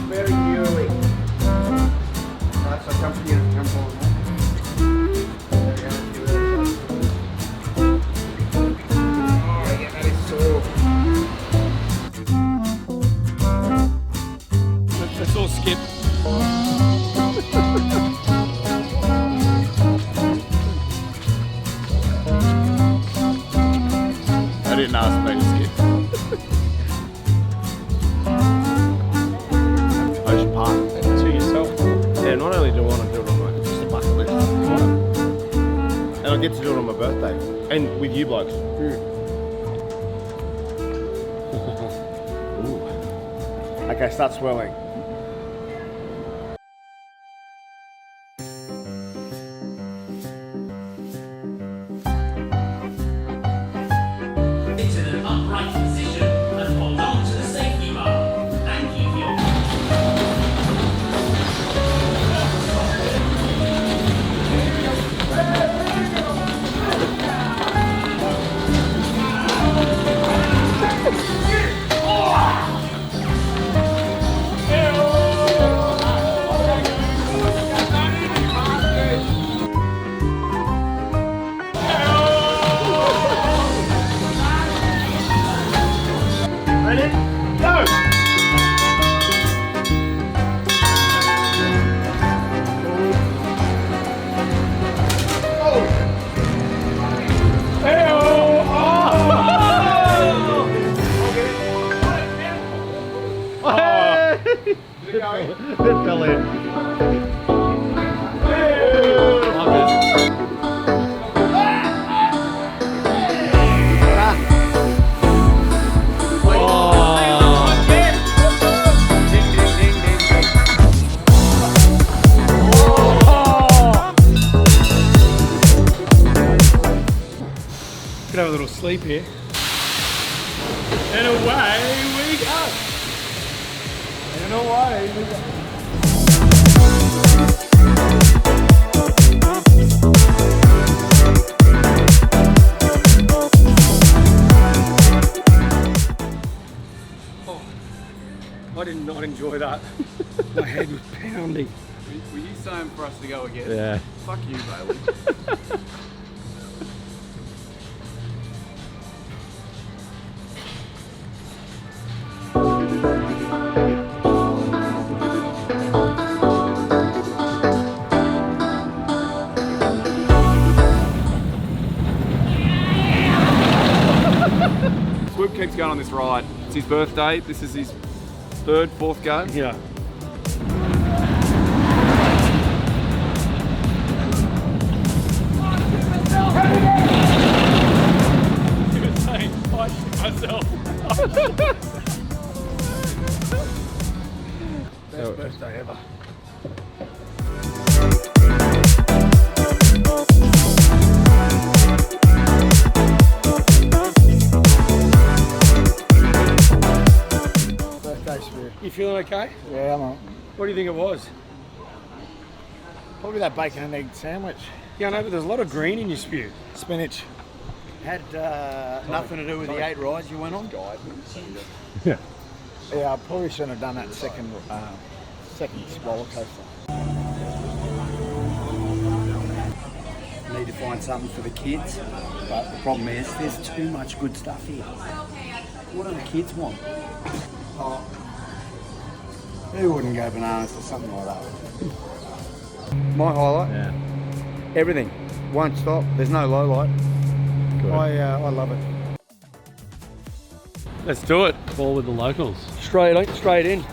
very early. Right, so come from here, come forward. Oh, yeah, that is sore. Let's all skip. I didn't ask me to skip. Ocean Park. To yourself. Yeah, not only do I want to do it on my, it's just a bucket list. And I get to do it on my birthday. And with you blokes. Okay, start swirling. It fell in. Could have a little sleep here. And away we go. And away we go. Oh, I did not enjoy that. My head was pounding. Were you saying for us to go again? Yeah. Fuck you, Bailey. Swoop keeps going on this ride. It's his birthday. This is his third, fourth game. Yeah. Best birthday ever. Birthday spirit. You feeling okay? Yeah, I'm on. What do you think it was? Probably that bacon and egg sandwich. Yeah, I know, but there's a lot of green in your spew. Spinach. Had nothing to do with the 8 rides you went on? Yeah. Yeah, I probably shouldn't have done that second roller coaster. Need to find something for the kids, but the problem is there's too much good stuff here. What do the kids want? Oh, who wouldn't go bananas for something like that? My highlight, everything, won't stop. There's no low light. I love it. Let's do it. Ball with the locals. Straight in.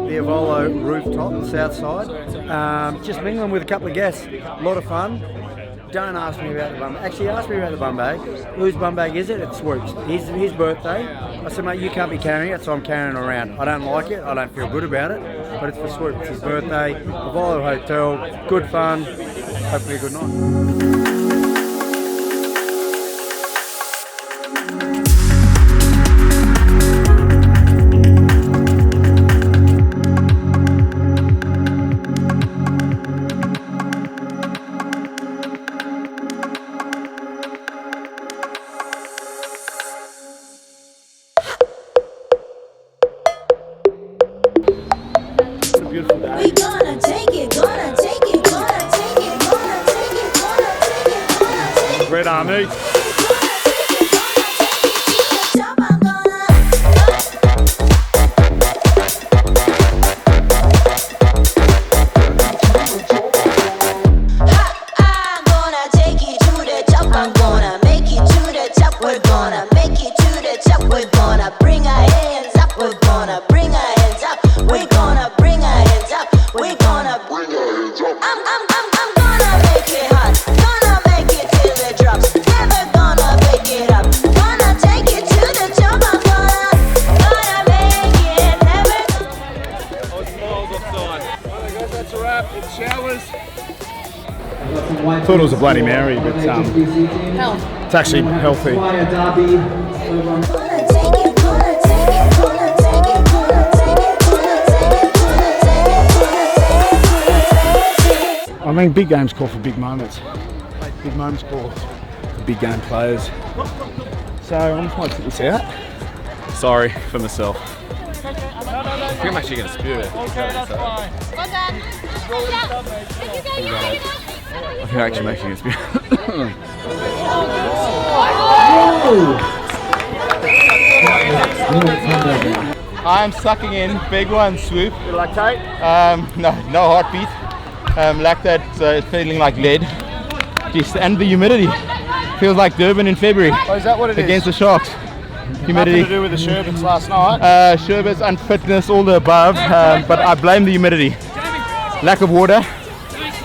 The Ovolo rooftop, the south side. Just mingling with a couple of guests. A lot of fun. Don't ask me about the bum bag. Actually, ask me about the bum bag. Whose bum bag is it? It's Swoop's. His birthday. I said, mate, you can't be carrying it, so I'm carrying it around. I don't like it. I don't feel good about it. But it's for Swoop. It's his birthday. Ovolo Hotel. Good fun. Hopefully a good night. Red Army. I thought it was a Bloody Mary, but it's actually healthy. I mean, big games call for big moments. Big moments call for big game players. So I'm just going to put this out. Sorry for myself. I think I'm actually going to spew it. Well done. I think I'm actually making a spew. I'm sucking in big one, Swoop. You lactate? No heartbeat. Lactate, so it's feeling like lead. Just, and the humidity. Feels like Durban in February. Oh, is that what it is? Against the Sharks. Humidity. Nothing to do with the sherbets last night? Sherbets, unfitness, all the above, but I blame the humidity. Lack of water.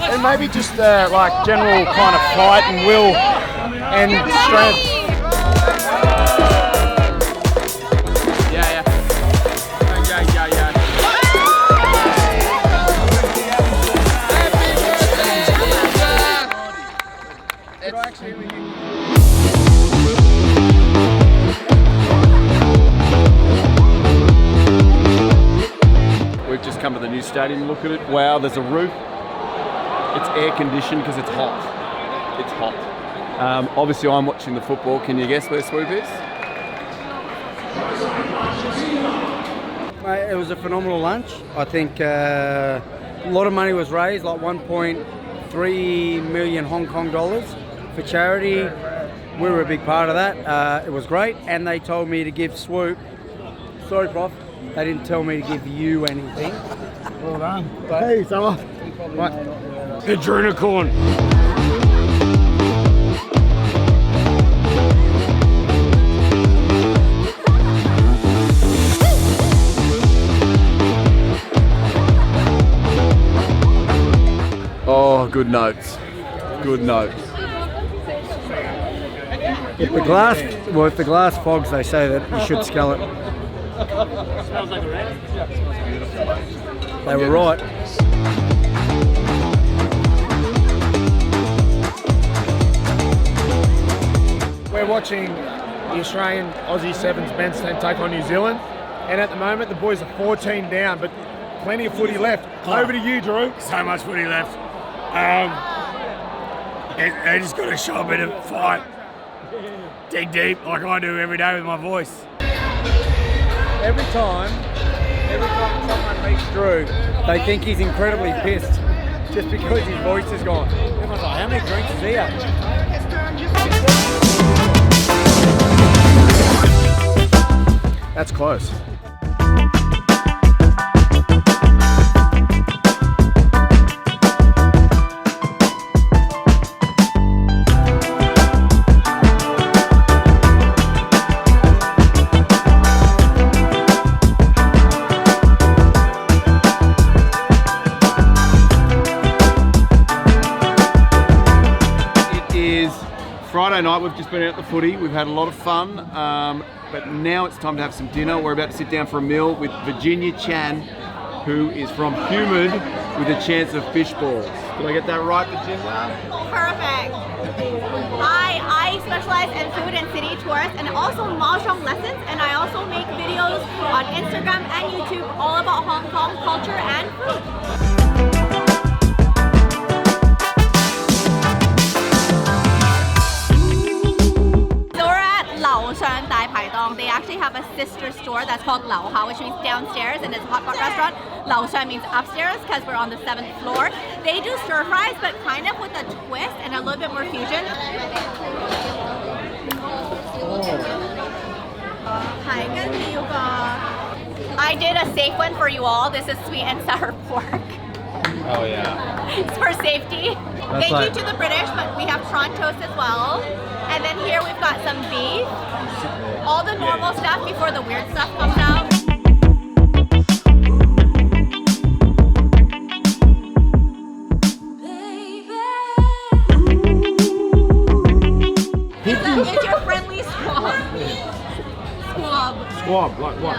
And maybe just like general kind of fight and will and strength. It's new stadium. Look at it. Wow, there's a roof. It's air conditioned because it's hot. It's hot. Obviously, I'm watching the football. Can you guess where Swoop is? Mate, it was a phenomenal lunch. I think a lot of money was raised, like 1.3 million Hong Kong dollars for charity. We were a big part of that. It was great, and they told me to give Swoop. Sorry, Prof. They didn't tell me to give you anything. Well done. But hey, Summer. What? Adrenicorn. Oh, good notes. Good notes. If the glass fogs, they say that you should scale it. Smells like a rat. They were right. We're watching the Australian Aussie Sevens men's team take on New Zealand, and at the moment the boys are 14 down, but plenty of footy left. Over to you, Drew. So much footy left. They just got to show a bit of fight. Dig deep like I do every day with my voice. Every time someone meets Drew, they think he's incredibly pissed just because his voice is gone. Everyone's like, how many drinks is he had? That's close. Friday night, we've just been out at the footy. We've had a lot of fun, but now it's time to have some dinner. We're about to sit down for a meal with Virginia Chan, who is from Humid with a chance of fish balls. Did I get that right, Virginia? Perfect. I specialize in food and city tours and also mahjong lessons, and I also make videos on Instagram and YouTube all about Hong Kong culture and food. They actually have a sister store that's called Lao Hao, which means downstairs, and it's a hot pot restaurant. Lao Shan means upstairs because we're on the 7th floor. They do stir fries, but kind of with a twist and a little bit more fusion. I did a safe one for you all. This is sweet and sour pork. Oh yeah. It's for safety. Thank you to the British, but we have prawn toast as well. And then here we've got some beef. All the normal stuff before the weird stuff comes out. It's your friendly squab. Squab, like what?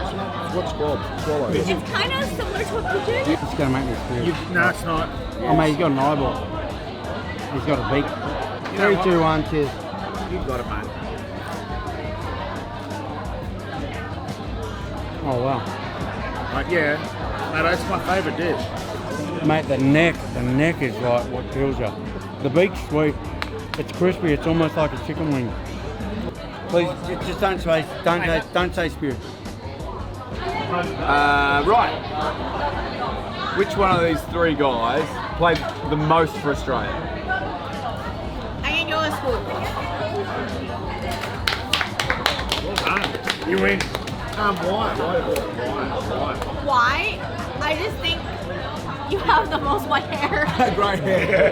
What's squab? Swallow. It's kind of similar to a pigeon. It's going to make me feel. No, it's not. Oh, mate, he's got an eyeball. He's got a beak. 3, 2, 1, cheers. You've got it, mate. Oh, wow. Yeah, no, that's my favourite dish. Mate, the neck is like what kills you. The beak's sweet. It's crispy. It's almost like a chicken wing. Please, just don't say spirit. Right. Which one of these three guys played the most for Australia? I can go with Swoop. Well done. You win. Why? I just think you have the most white hair. Great hair.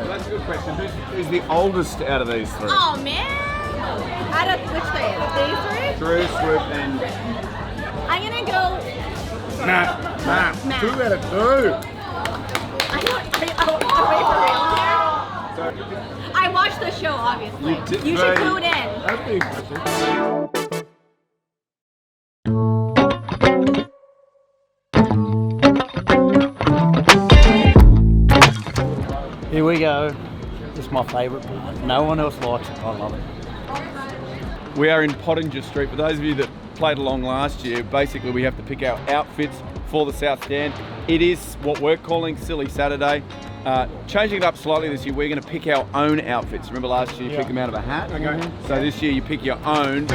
That's a good question. Who's the oldest out of these three? Oh man! Out of which three? These three? Drew, Swoop, and... I'm gonna go... Matt. 2 out of 2. Are we for real here? I watched the show, obviously. You should tune in. That'd be impressive. Here we go. This is my favourite part. No one else likes it. I love it. We are in Pottinger Street. For those of you that played along last year, basically we have to pick our outfits for the South Stand. It is what we're calling Silly Saturday. Changing it up slightly this year, we're going to pick our own outfits. Remember last year you picked them out of a hat? Okay. So this year you pick your own.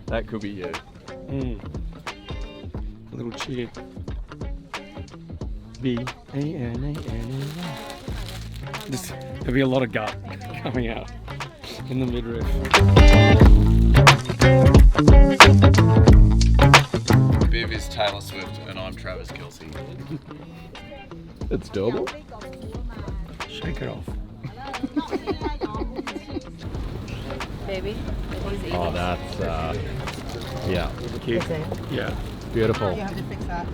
That could be you. A little cheer. B-A-N-A-N-A-Y. There'll be a lot of gut coming out in the midriff. Biv is Taylor Swift and I'm Travis Kelce. It's doable. Shake it off. Baby. Oh, that's, yeah. Cute. Yeah. Beautiful. You have to fix that.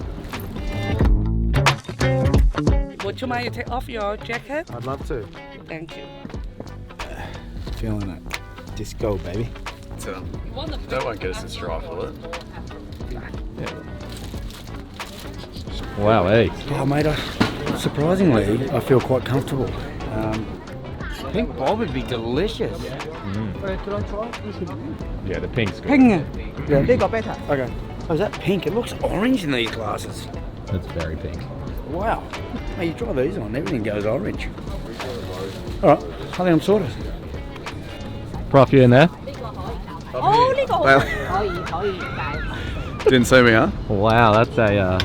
Would you mind to take off your jacket? I'd love to. Thank you. Feeling it. Disco, baby. That won't get us in strife, will it? Wow, hey. Oh, mate, surprisingly, I feel quite comfortable. Pink bob would be delicious. Mm. Could I try? Yeah, the pink's good. Pink. Yeah, they got better. Okay. Oh, is that pink? It looks orange in these glasses. That's very pink. Wow. Hey, you try these on, everything goes orange. All right, I think I'm sorted. Prof, you in there? Didn't see me, huh? Wow, that's a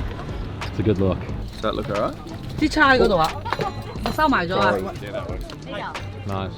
good look. Does that look alright? 啲叉喺嗰度啊，我收埋咗啊。 Nice.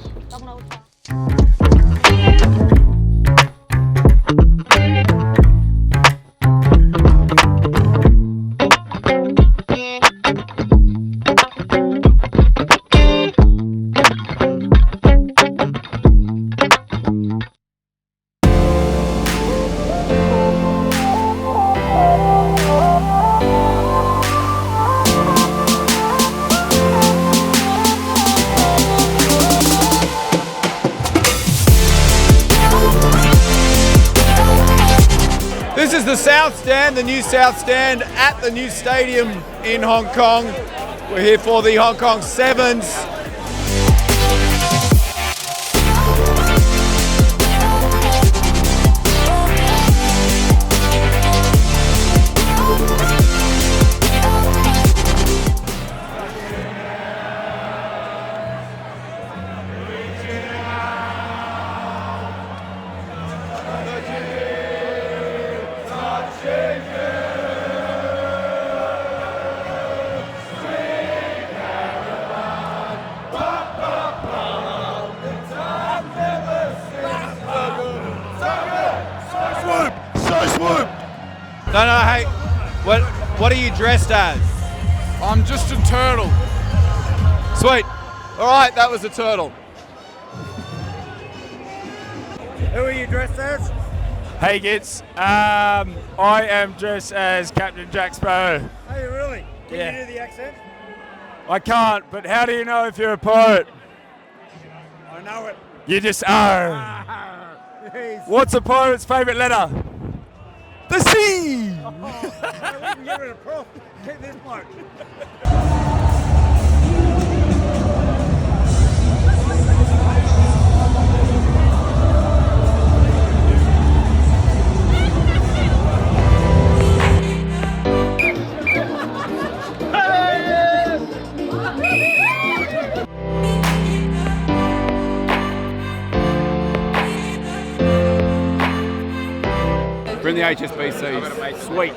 This is the South Stand, the new South Stand at the new stadium in Hong Kong. We're here for the Hong Kong Sevens. No, hey, what are you dressed as? I'm just a turtle. Sweet. All right, that was a turtle. Who are you dressed as? Hey kids, I am dressed as Captain Jack Sparrow. Are you really? Can Yeah. you do the accent? I can't, but how do you know if you're a pirate? I know it. You just are. What's a pirate's favourite letter? The C! We can get rid of Prof. Take this part. We're in the HSBC. Sweet.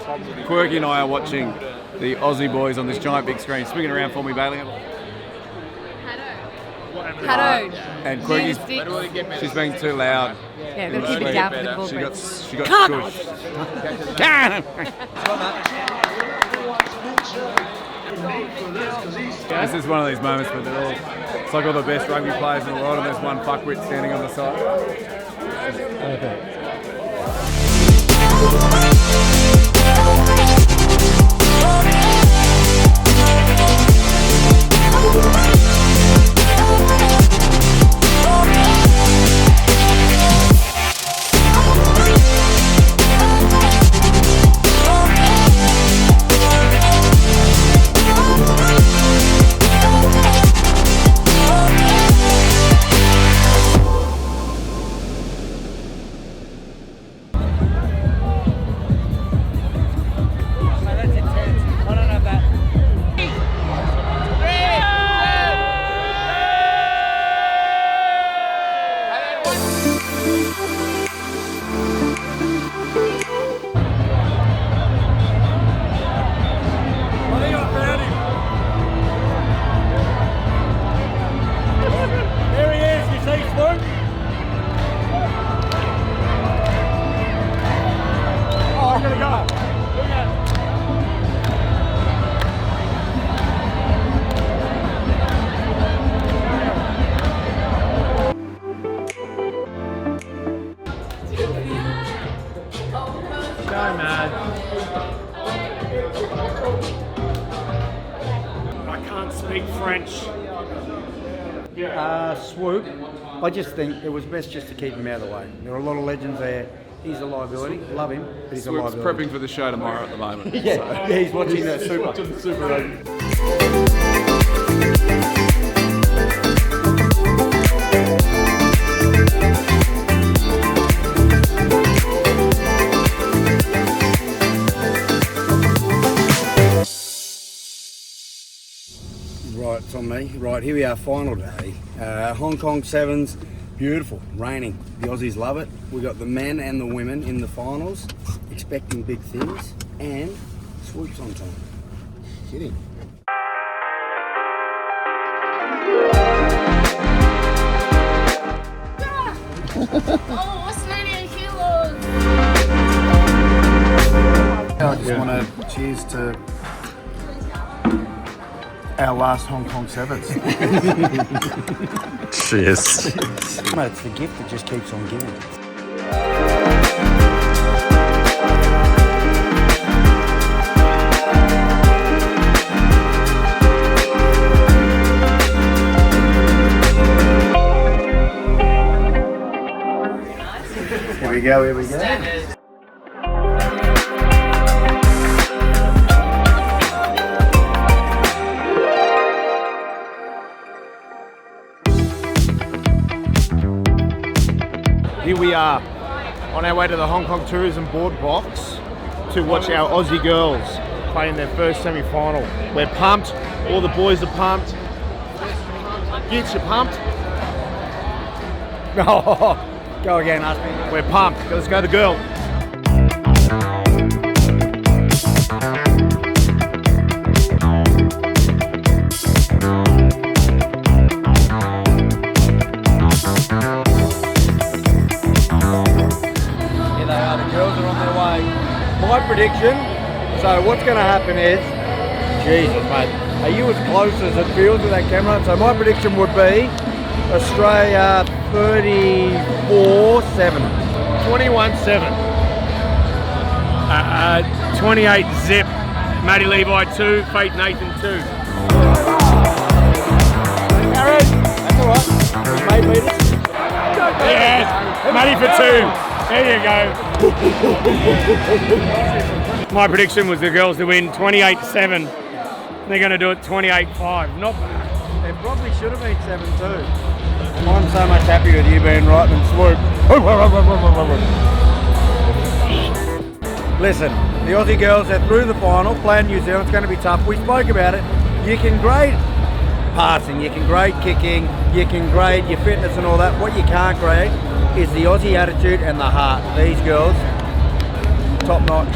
Quirky and I are watching the Aussie boys on this giant big screen. Swing it around for me, Bailey. Hello. And Quirky's, she's being too loud. Yeah, we'll keep it down for the ball She got Carnage. squished. This is one of these moments where they're all, it's like all the best rugby players in the world and there's one fuckwit standing on the side. Okay. speak French. Swoop. I just think it was best just to keep him out of the way. There are a lot of legends there. He's a liability. Love him, but he's Swoop's a liability. prepping for the show tomorrow at the moment. Yeah, he's watching the Super. Watching the Super Rugby. Right, it's on me. Right, here we are, final day. Hong Kong Sevens, beautiful, raining. The Aussies love it. We got the men and the women in the finals, expecting big things, and Swoop's on time. Kidding. Oh, what's 98 kilos? I just want to cheers to our last Hong Kong Sevens. Cheers. Mate, it's the gift that just keeps on giving. Here we go, here we go. Here we are on our way to the Hong Kong Tourism Board box to watch our Aussie girls play in their first semi-final. We're pumped, all the boys are pumped. Gits, you pumped? Go again, ask me. We're pumped, let's go the girl. My prediction, so what's going to happen is, Jesus mate, are you as close as it feels with that camera? So my prediction would be Australia 34-7. 21-7. 28 zip. Matty Levi 2, Fate Nathan 2. Aaron, that's all right. Mate meters. Yes, Matty for 2. There you go. My prediction was the girls to win 28-7. They're going to do it 28-5. Not bad. It probably should have been 7-2. I'm so much happier with you being right than Swoop. Listen, the Aussie girls are through the final, playing New Zealand. It's going to be tough. We spoke about it. You can grade passing, you can grade kicking, you can grade your fitness and all that. What you can't grade is the Aussie attitude and the heart. These girls, top notch.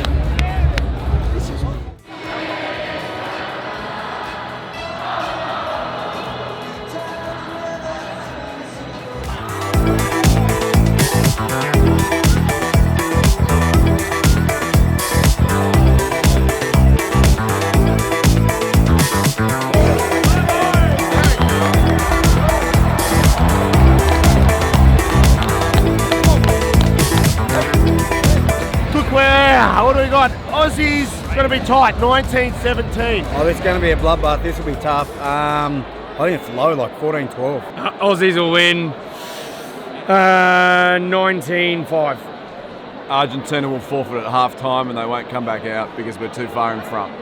What do we got? Aussies, it's going to be tight, 19-17. Oh, this is going to be a bloodbath. This will be tough. I think it's low, like 14-12. Aussies will win 19-5. Argentina will forfeit at half time and they won't come back out because we're too far in front.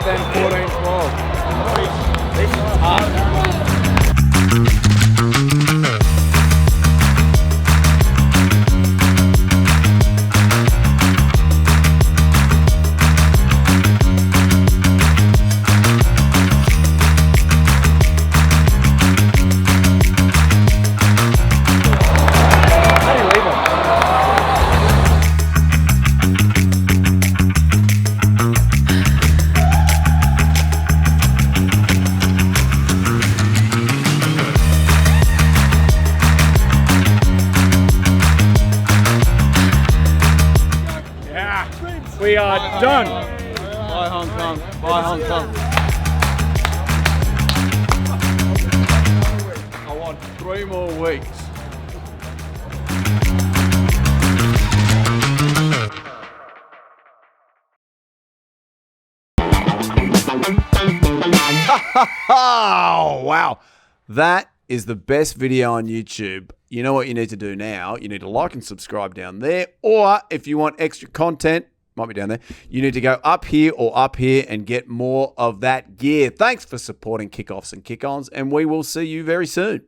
Then 14-12. This is hard. are done. Bye, Hong Kong. Bye, Hong Kong. I want 3 more weeks. Oh, wow. That is the best video on YouTube. You know what you need to do now? You need to like and subscribe down there. Or if you want extra content, might be down there, you need to go up here or up here and get more of that gear. Thanks for supporting Kickoffs and Kick-Ons, and we will see you very soon.